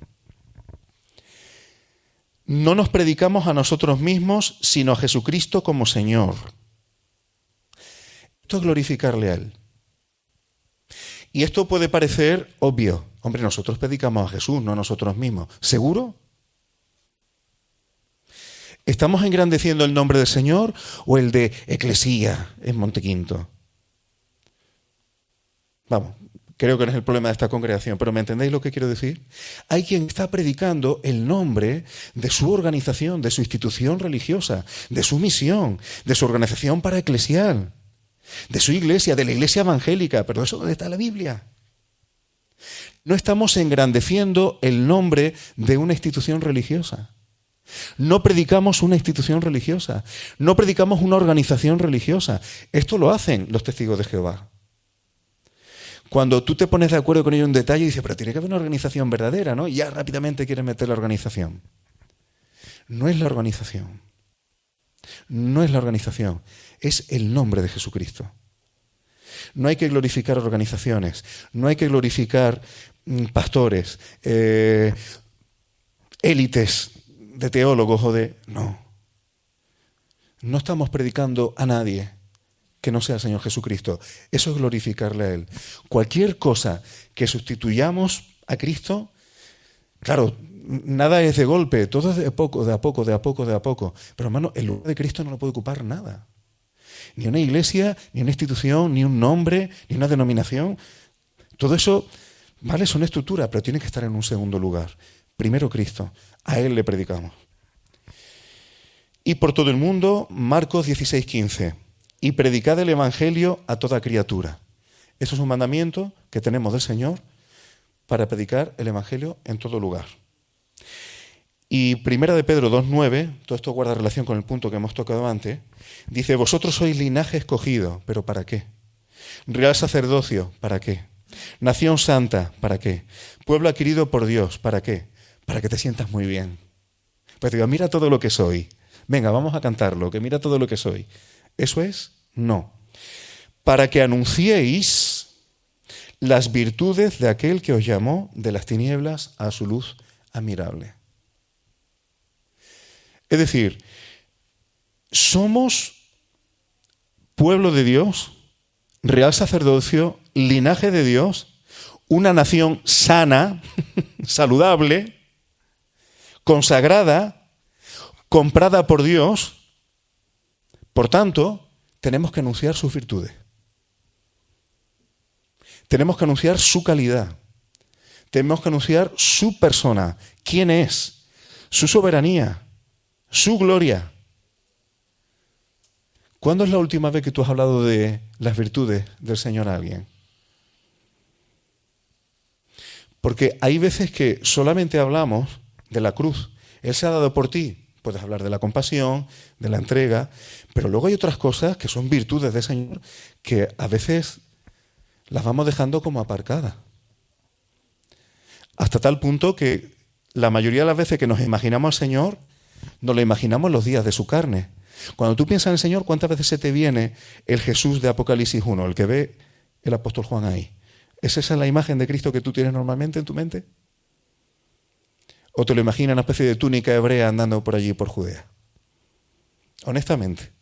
No nos predicamos a nosotros mismos, sino a Jesucristo como Señor. Esto es glorificarle a Él. Y esto puede parecer obvio. Hombre, nosotros predicamos a Jesús, no a nosotros mismos. ¿Seguro? ¿Estamos engrandeciendo el nombre del Señor o el de Eclesía en Montequinto? Vamos, creo que no es el problema de esta congregación, pero ¿me entendéis lo que quiero decir? Hay quien está predicando el nombre de su organización, de su institución religiosa, de su misión, de su organización paraeclesial, de su iglesia, de la iglesia evangélica. Pero ¿eso dónde está la Biblia? No estamos engrandeciendo el nombre de una institución religiosa. No predicamos una institución religiosa, no predicamos una organización religiosa. Esto lo hacen los testigos de Jehová. Cuando tú te pones de acuerdo con ellos en un detalle y dices, pero tiene que haber una organización verdadera, ¿no? Y ya rápidamente quieres meter la organización. No es la organización. No es la organización. Es el nombre de Jesucristo. No hay que glorificar organizaciones. No hay que glorificar pastores, élites de teólogos o de... No. No estamos predicando a nadie que no sea el Señor Jesucristo. Eso es glorificarle a Él. Cualquier cosa que sustituyamos a Cristo, claro, nada es de golpe, todo es de a poco, de a poco, de a poco, de a poco. Pero hermano, el lugar de Cristo no lo puede ocupar nada. Ni una iglesia, ni una institución, ni un nombre, ni una denominación. Todo eso, vale, son estructuras, pero tiene que estar en un segundo lugar. Primero Cristo, a Él le predicamos. Y por todo el mundo, Marcos 16:15. Y predicad el Evangelio a toda criatura. Eso es un mandamiento que tenemos del Señor para predicar el Evangelio en todo lugar. Y Primera de Pedro 2:9, todo esto guarda relación con el punto que hemos tocado antes, dice, vosotros sois linaje escogido, ¿pero para qué? Real sacerdocio, ¿para qué? Nación santa, ¿para qué? Pueblo adquirido por Dios, ¿para qué? Para que te sientas muy bien. Pues digo, mira todo lo que soy. Venga, vamos a cantarlo, que mira todo lo que soy. ¿Eso es? No. Para que anunciéis las virtudes de aquel que os llamó de las tinieblas a su luz admirable. Es decir, somos pueblo de Dios, real sacerdocio, linaje de Dios, una nación sana, saludable, consagrada, comprada por Dios. Por tanto, tenemos que anunciar sus virtudes. Tenemos que anunciar su calidad. Tenemos que anunciar su persona, quién es, su soberanía, su gloria. ¿Cuándo es la última vez que tú has hablado de las virtudes del Señor a alguien? Porque hay veces que solamente hablamos de la cruz. Él se ha dado por ti. Puedes hablar de la compasión, de la entrega, pero luego hay otras cosas que son virtudes del Señor que a veces las vamos dejando como aparcadas. Hasta tal punto que la mayoría de las veces que nos imaginamos al Señor, nos lo imaginamos en los días de su carne. Cuando tú piensas en el Señor, ¿cuántas veces se te viene el Jesús de Apocalipsis 1, el que ve el apóstol Juan ahí? ¿Es esa la imagen de Cristo que tú tienes normalmente en tu mente? ¿O te lo imaginas una especie de túnica hebrea andando por allí, por Judea? Honestamente.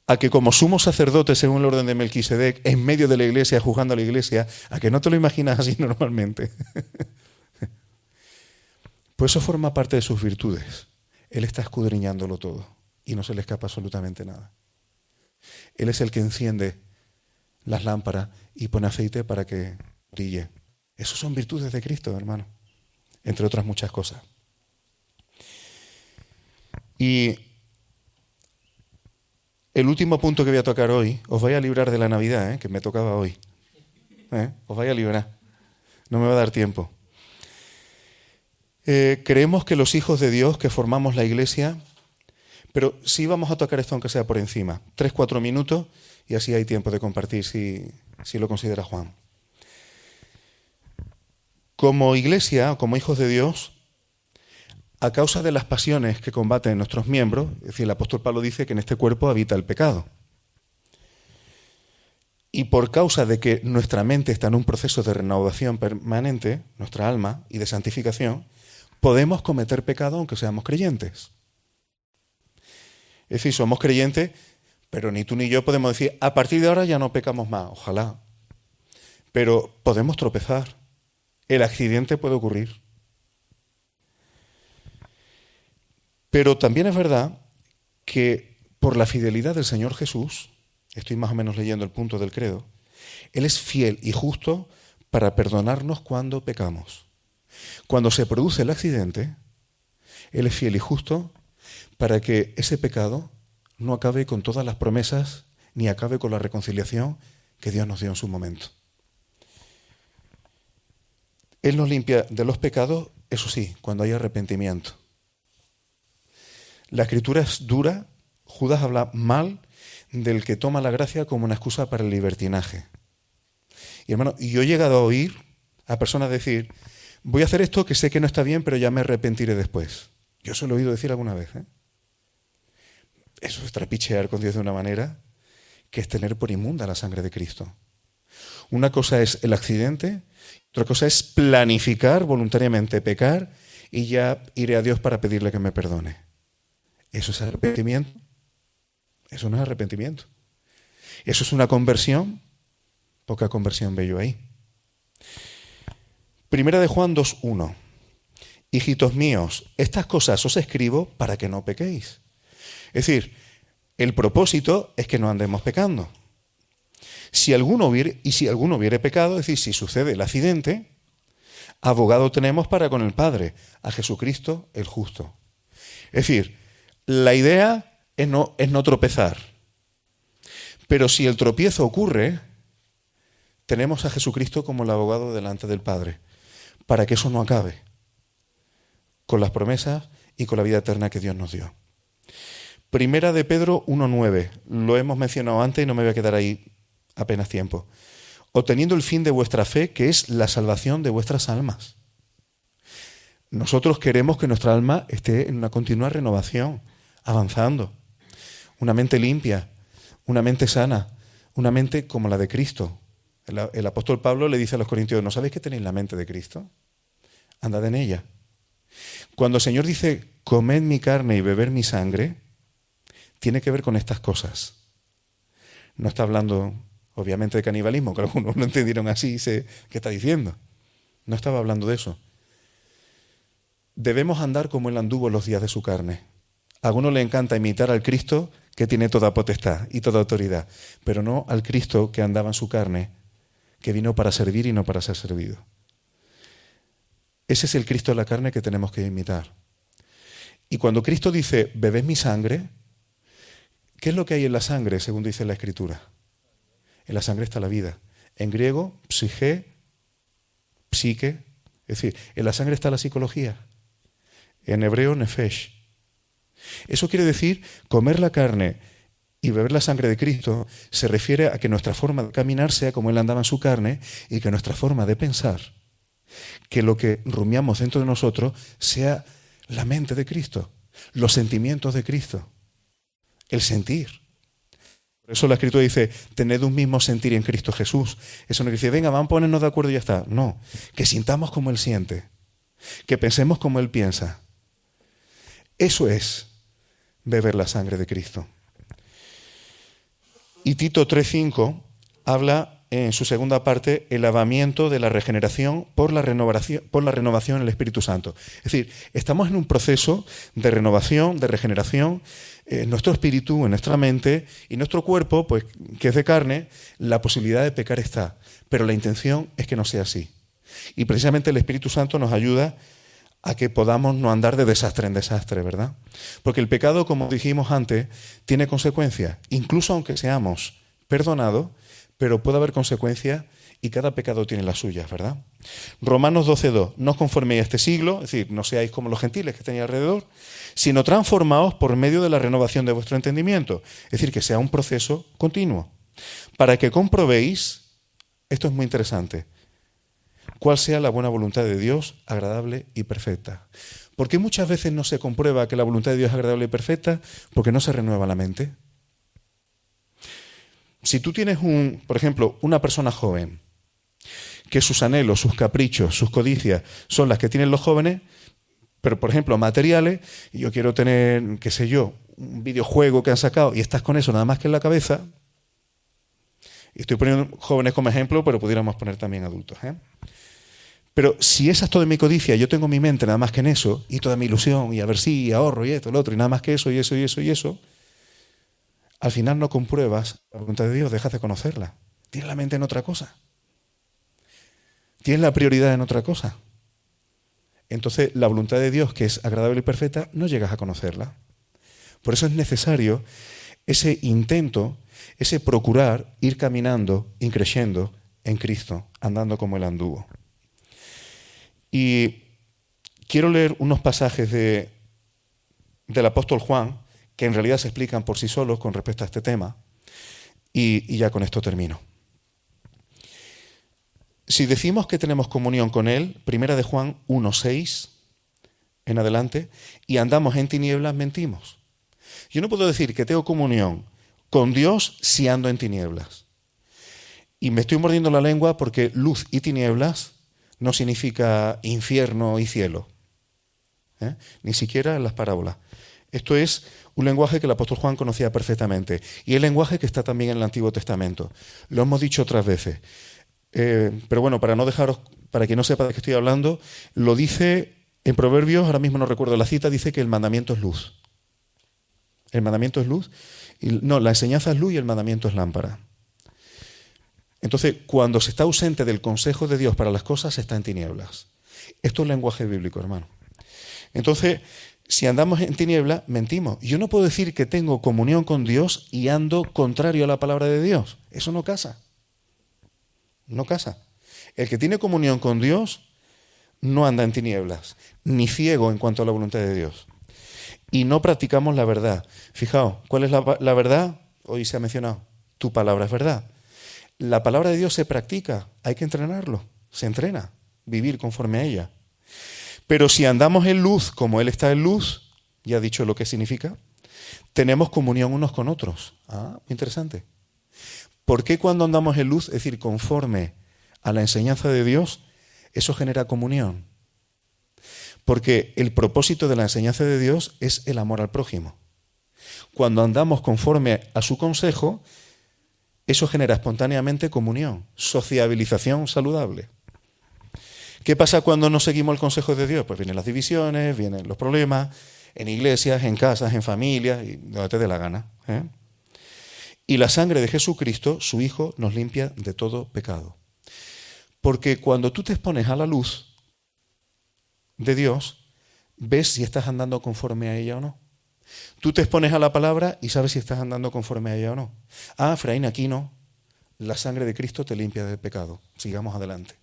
A que como sumo sacerdote, según el orden de Melquisedec, en medio de la iglesia, juzgando a la iglesia, a que no te lo imaginas así normalmente. Pues eso forma parte de sus virtudes. Él está escudriñándolo todo y no se le escapa absolutamente nada. Él es el que enciende las lámparas y pone aceite para que brille. Esas son virtudes de Cristo, hermano. Entre otras muchas cosas. Y el último punto que voy a tocar hoy, os voy a librar de la Navidad, que me tocaba hoy. Os voy a librar. No me va a dar tiempo. Creemos que los hijos de Dios que formamos la iglesia, pero sí vamos a tocar esto aunque sea por encima. 3-4 minutos y así hay tiempo de compartir si lo considera Juan. Como iglesia, como hijos de Dios, a causa de las pasiones que combaten nuestros miembros, es decir, el apóstol Pablo dice que en este cuerpo habita el pecado. Y por causa de que nuestra mente está en un proceso de renovación permanente, nuestra alma, y de santificación, podemos cometer pecado aunque seamos creyentes. Es decir, somos creyentes, pero ni tú ni yo podemos decir, a partir de ahora ya no pecamos más, ojalá. Pero podemos tropezar. El accidente puede ocurrir. Pero también es verdad que por la fidelidad del Señor Jesús, estoy más o menos leyendo el punto del credo, Él es fiel y justo para perdonarnos cuando pecamos. Cuando se produce el accidente, Él es fiel y justo para que ese pecado no acabe con todas las promesas ni acabe con la reconciliación que Dios nos dio en su momento. Él nos limpia de los pecados eso sí, cuando hay arrepentimiento. La Escritura es dura. Judas habla mal del que toma la gracia como una excusa para el libertinaje. Y hermano, yo he llegado a oír a personas decir, voy a hacer esto que sé que no está bien, pero ya me arrepentiré después. Yo se lo he oído decir alguna vez. Eso es trapichear con Dios de una manera que es tener por inmunda la sangre de Cristo. Una cosa es el accidente, otra cosa es planificar voluntariamente pecar y ya iré a Dios para pedirle que me perdone. ¿Eso es arrepentimiento? Eso no es arrepentimiento. ¿Eso es una conversión? Poca conversión veo ahí. Primera de Juan 2:1. Hijitos míos, estas cosas os escribo para que no pequéis. Es decir, el propósito es que no andemos pecando. Si alguno hubiere pecado, es decir, si sucede el accidente, abogado tenemos para con el Padre, a Jesucristo el justo. Es decir, la idea es no tropezar. Pero si el tropiezo ocurre, tenemos a Jesucristo como el abogado delante del Padre, para que eso no acabe, con las promesas y con la vida eterna que Dios nos dio. Primera de Pedro 1:9, lo hemos mencionado antes y no me voy a quedar ahí apenas tiempo. Obteniendo el fin de vuestra fe, que es la salvación de vuestras almas. Nosotros queremos que nuestra alma esté en una continua renovación, avanzando. Una mente limpia, una mente sana, una mente como la de Cristo. El apóstol Pablo le dice a los corintios, ¿no sabéis que tenéis la mente de Cristo? Andad en ella. Cuando el Señor dice, comed mi carne y beber mi sangre, tiene que ver con estas cosas. No está hablando, obviamente, de canibalismo, que algunos lo entendieron así y sé qué está diciendo. No estaba hablando de eso. Debemos andar como Él anduvo en los días de su carne. A algunos le encanta imitar al Cristo que tiene toda potestad y toda autoridad, pero no al Cristo que andaba en su carne, que vino para servir y no para ser servido. Ese es el Cristo de la carne que tenemos que imitar. Y cuando Cristo dice, bebed mi sangre, ¿qué es lo que hay en la sangre, según dice la Escritura? En la sangre está la vida. En griego, psique. Es decir, en la sangre está la psicología. En hebreo, nefesh. Eso quiere decir, comer la carne y beber la sangre de Cristo se refiere a que nuestra forma de caminar sea como Él andaba en su carne y que nuestra forma de pensar, que lo que rumiamos dentro de nosotros sea la mente de Cristo, los sentimientos de Cristo, el sentir. Por eso la Escritura dice, tened un mismo sentir en Cristo Jesús. Eso no dice, venga, vamos a ponernos de acuerdo y ya está. No, que sintamos como Él siente, que pensemos como Él piensa. Eso es beber la sangre de Cristo. Y Tito 3:5 habla en su segunda parte el lavamiento de la regeneración por la renovación en el Espíritu Santo. Es decir, estamos en un proceso de renovación, de regeneración en nuestro espíritu, en nuestra mente y nuestro cuerpo, pues que es de carne, la posibilidad de pecar está, pero la intención es que no sea así. Y precisamente el Espíritu Santo nos ayuda a que podamos no andar de desastre en desastre, ¿verdad? Porque el pecado, como dijimos antes, tiene consecuencias, incluso aunque seamos perdonados, pero puede haber consecuencias y cada pecado tiene las suyas, ¿verdad? Romanos 12:2, no os conforméis a este siglo, es decir, no seáis como los gentiles que tenéis alrededor, sino transformaos por medio de la renovación de vuestro entendimiento, es decir, que sea un proceso continuo, para que comprobéis, esto es muy interesante, cuál sea la buena voluntad de Dios, agradable y perfecta. ¿Por qué muchas veces no se comprueba que la voluntad de Dios es agradable y perfecta? Porque no se renueva la mente. Si tú tienes, por ejemplo, una persona joven, que sus anhelos, sus caprichos, sus codicias son las que tienen los jóvenes, pero, por ejemplo, materiales, y yo quiero tener, qué sé yo, un videojuego que han sacado y estás con eso nada más que en la cabeza, y estoy poniendo jóvenes como ejemplo, pero pudiéramos poner también adultos, ¿eh? Pero si esa es toda mi codicia, yo tengo mi mente nada más que en eso, y toda mi ilusión, y a ver si, y ahorro, y esto, lo otro, y nada más que eso, y eso, y eso, y eso, al final no compruebas la voluntad de Dios, dejas de conocerla. Tienes la mente en otra cosa. Tienes la prioridad en otra cosa. Entonces, la voluntad de Dios, que es agradable y perfecta, no llegas a conocerla. Por eso es necesario ese intento, ese procurar ir caminando, ir creciendo en Cristo, andando como Él anduvo. Y quiero leer unos pasajes del apóstol Juan, que en realidad se explican por sí solos con respecto a este tema, y ya con esto termino. Si decimos que tenemos comunión con Él, primera de Juan 1:6 en adelante, y andamos en tinieblas, mentimos. Yo no puedo decir que tengo comunión con Dios si ando en tinieblas. Y me estoy mordiendo la lengua porque luz y tinieblas no significa infierno y cielo. Ni siquiera en las parábolas. Esto es un lenguaje que el apóstol Juan conocía perfectamente. Y el lenguaje que está también en el Antiguo Testamento. Lo hemos dicho otras veces. Pero bueno, para no dejaros, para quien no sepa de qué estoy hablando, lo dice en Proverbios, ahora mismo no recuerdo la cita, dice que el mandamiento es luz. El mandamiento es luz. No, la enseñanza es luz y el mandamiento es lámpara. Entonces, cuando se está ausente del consejo de Dios para las cosas, se está en tinieblas. Esto es lenguaje bíblico, hermano. Entonces, si andamos en tinieblas, mentimos. Yo no puedo decir que tengo comunión con Dios y ando contrario a la palabra de Dios. Eso no casa. No casa. El que tiene comunión con Dios no anda en tinieblas, ni ciego en cuanto a la voluntad de Dios. Y no practicamos la verdad. Fijaos, ¿cuál es la verdad? Hoy se ha mencionado. Tu palabra es verdad. La palabra de Dios se practica, hay que entrenarlo, se entrena, vivir conforme a ella. Pero si andamos en luz, como Él está en luz, ya he dicho lo que significa, tenemos comunión unos con otros. Interesante. ¿Por qué cuando andamos en luz, es decir, conforme a la enseñanza de Dios, eso genera comunión? Porque el propósito de la enseñanza de Dios es el amor al prójimo. Cuando andamos conforme a su consejo, eso genera espontáneamente comunión, sociabilización saludable. ¿Qué pasa cuando no seguimos el consejo de Dios? Pues vienen las divisiones, vienen los problemas, en iglesias, en casas, en familias, y donde te dé la gana. Y la sangre de Jesucristo, su Hijo, nos limpia de todo pecado. Porque cuando tú te expones a la luz de Dios, ves si estás andando conforme a ella o no. Tú te expones a la palabra y sabes si estás andando conforme a ella o no. Efraín, aquí no. La sangre de Cristo te limpia del pecado. Sigamos adelante.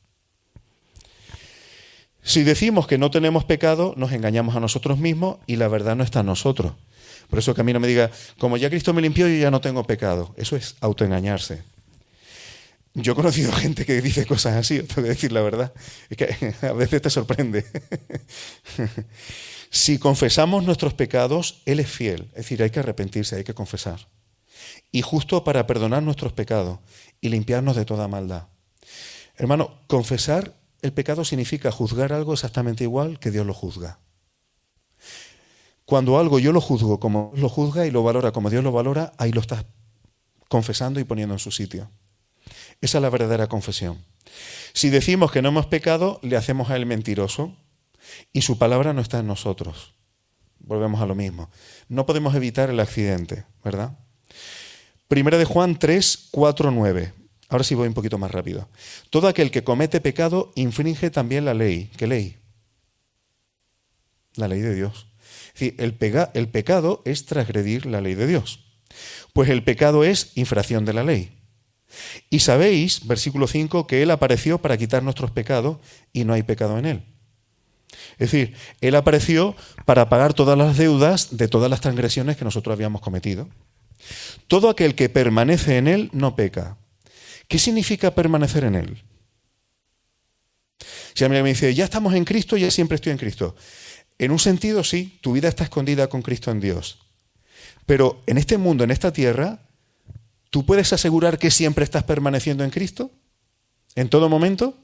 Si decimos que no tenemos pecado, nos engañamos a nosotros mismos y la verdad no está en nosotros. Por eso que a mí no me diga, como ya Cristo me limpió, yo ya no tengo pecado. Eso es autoengañarse. Yo he conocido gente que dice cosas así, tengo que decir la verdad. Es que a veces te sorprende. Si confesamos nuestros pecados, Él es fiel. Es decir, hay que arrepentirse, hay que confesar. Y justo para perdonar nuestros pecados y limpiarnos de toda maldad. Hermano, confesar el pecado significa juzgar algo exactamente igual que Dios lo juzga. Cuando algo yo lo juzgo como Dios lo juzga y lo valora como Dios lo valora, ahí lo estás confesando y poniendo en su sitio. Esa es la verdadera confesión. Si decimos que no hemos pecado, le hacemos a Él mentiroso y su palabra no está en nosotros. Volvemos a lo mismo. No podemos evitar el accidente, ¿verdad? Primera de Juan 3, 4, 9. Ahora sí voy un poquito más rápido. Todo aquel que comete pecado infringe también la ley. ¿Qué ley? La ley de Dios. Es decir, el pecado es transgredir la ley de Dios. Pues el pecado es infracción de la ley. Y sabéis, versículo 5, que Él apareció para quitar nuestros pecados y no hay pecado en Él. Es decir, Él apareció para pagar todas las deudas de todas las transgresiones que nosotros habíamos cometido. Todo aquel que permanece en Él no peca. ¿Qué significa permanecer en Él? Si alguien me dice, ya estamos en Cristo, ya siempre estoy en Cristo. En un sentido, sí, tu vida está escondida con Cristo en Dios. Pero en este mundo, en esta tierra, ¿tú puedes asegurar que siempre estás permaneciendo en Cristo? ¿En todo momento?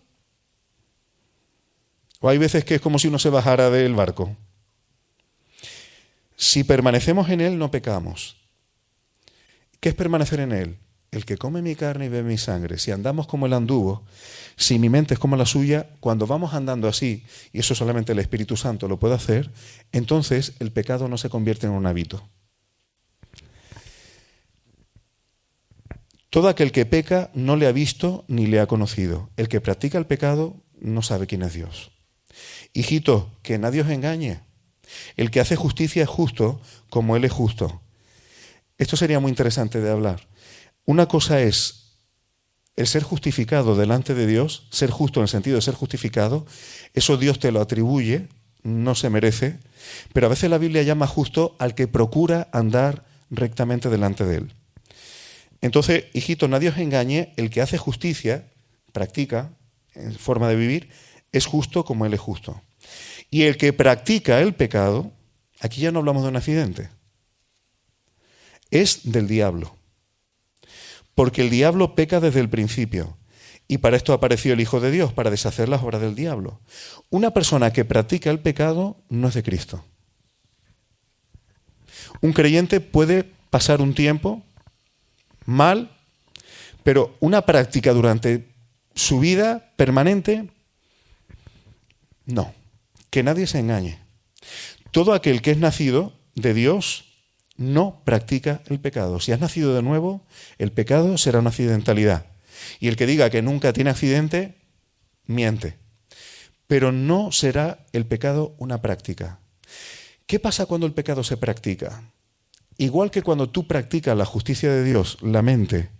¿O hay veces que es como si uno se bajara del barco? Si permanecemos en Él, no pecamos. ¿Qué es permanecer en Él? El que come mi carne y bebe mi sangre. Si andamos como Él anduvo, si mi mente es como la suya, cuando vamos andando así, y eso solamente el Espíritu Santo lo puede hacer, entonces el pecado no se convierte en un hábito. Todo aquel que peca no le ha visto ni le ha conocido. El que practica el pecado no sabe quién es Dios. Hijito, que nadie os engañe. El que hace justicia es justo como Él es justo. Esto sería muy interesante de hablar. Una cosa es el ser justificado delante de Dios, ser justo en el sentido de ser justificado, eso Dios te lo atribuye, no se merece, pero a veces la Biblia llama justo al que procura andar rectamente delante de él. Entonces, hijitos, nadie os engañe, el que hace justicia, practica, en forma de vivir, es justo como él es justo. Y el que practica el pecado, aquí ya no hablamos de un accidente, es del diablo. Porque el diablo peca desde el principio. Y para esto apareció el Hijo de Dios, para deshacer las obras del diablo. Una persona que practica el pecado no es de Cristo. Un creyente puede pasar un tiempo mal, pero una práctica durante su vida permanente, no. Que nadie se engañe. Todo aquel que es nacido de Dios no practica el pecado. Si has nacido de nuevo, el pecado será una accidentalidad. Y el que diga que nunca tiene accidente, miente. Pero no será el pecado una práctica. ¿Qué pasa cuando el pecado se practica? Igual que cuando tú practicas la justicia de Dios, la mente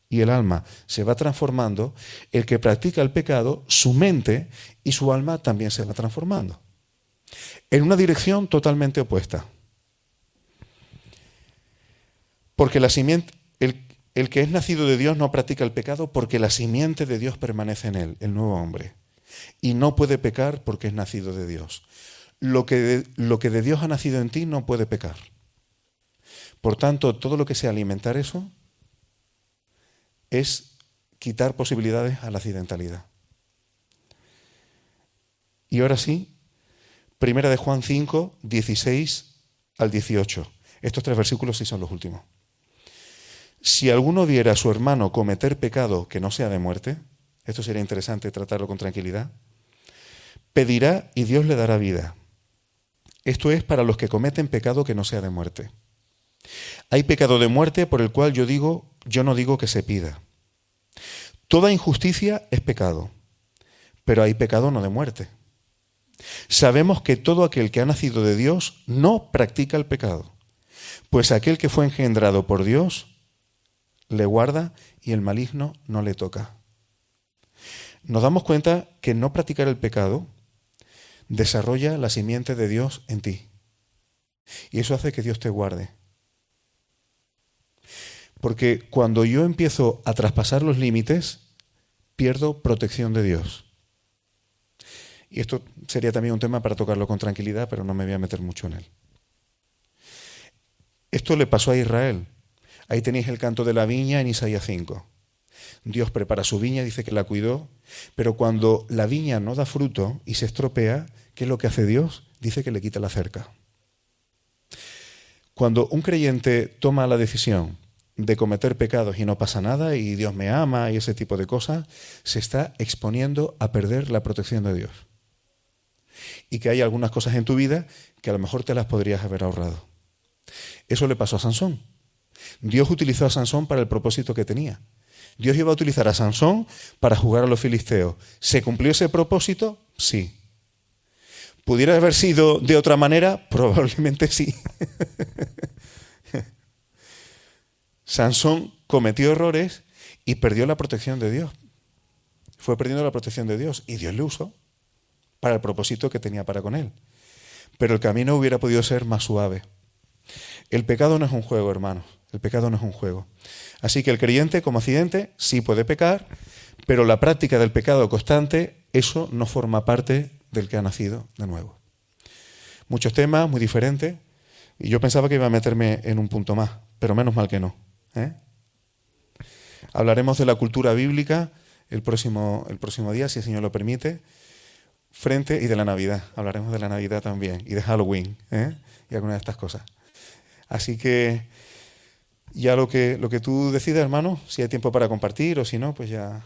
y el alma se va transformando, el que practica el pecado, su mente y su alma también se va transformando. En una dirección totalmente opuesta. Porque la simiente, el que es nacido de Dios no practica el pecado porque la simiente de Dios permanece en él, el nuevo hombre. Y no puede pecar porque es nacido de Dios. Lo que de Dios ha nacido en ti no puede pecar. Por tanto, todo lo que sea alimentar eso es quitar posibilidades a la accidentalidad. Y ahora sí, Primera de Juan 5, 16 al 18. Estos 3 versículos sí son los últimos. Si alguno viera a su hermano cometer pecado que no sea de muerte, esto sería interesante tratarlo con tranquilidad, pedirá y Dios le dará vida. Esto es para los que cometen pecado que no sea de muerte. Hay pecado de muerte por el cual yo no digo que se pida. Toda injusticia es pecado, pero hay pecado no de muerte. Sabemos que todo aquel que ha nacido de Dios no practica el pecado, pues aquel que fue engendrado por Dios le guarda y el maligno no le toca. Nos damos cuenta que no practicar el pecado desarrolla la simiente de Dios en ti. Y eso hace que Dios te guarde. Porque cuando yo empiezo a traspasar los límites, pierdo protección de Dios. Y esto sería también un tema para tocarlo con tranquilidad, pero no me voy a meter mucho en él. Esto le pasó a Israel. Ahí tenéis el canto de la viña en Isaías 5. Dios prepara su viña, dice que la cuidó, pero cuando la viña no da fruto y se estropea, ¿qué es lo que hace Dios? Dice que le quita la cerca. Cuando un creyente toma la decisión de cometer pecados y no pasa nada y Dios me ama y ese tipo de cosas, se está exponiendo a perder la protección de Dios. Y que hay algunas cosas en tu vida que a lo mejor te las podrías haber ahorrado. Eso le pasó a Sansón. Dios utilizó a Sansón para el propósito que tenía. Dios iba a utilizar a Sansón para jugar a los filisteos. ¿Se cumplió ese propósito? Sí. ¿Pudiera haber sido de otra manera? Probablemente sí. Sansón cometió errores y perdió la protección de Dios. Fue perdiendo la protección de Dios y Dios le usó para el propósito que tenía para con él. Pero el camino hubiera podido ser más suave. El pecado no es un juego, hermanos. El pecado no es un juego. Así que el creyente, como accidente, sí puede pecar, pero la práctica del pecado constante, eso no forma parte del que ha nacido de nuevo. Muchos temas, muy diferentes, y yo pensaba que iba a meterme en un punto más, pero menos mal que no. Hablaremos de la cultura bíblica el próximo día, si el Señor lo permite, y de la Navidad. Hablaremos de la Navidad también, y de Halloween, y algunas de estas cosas. Así que ya lo que tú decidas, hermano, si hay tiempo para compartir o si no, pues ya.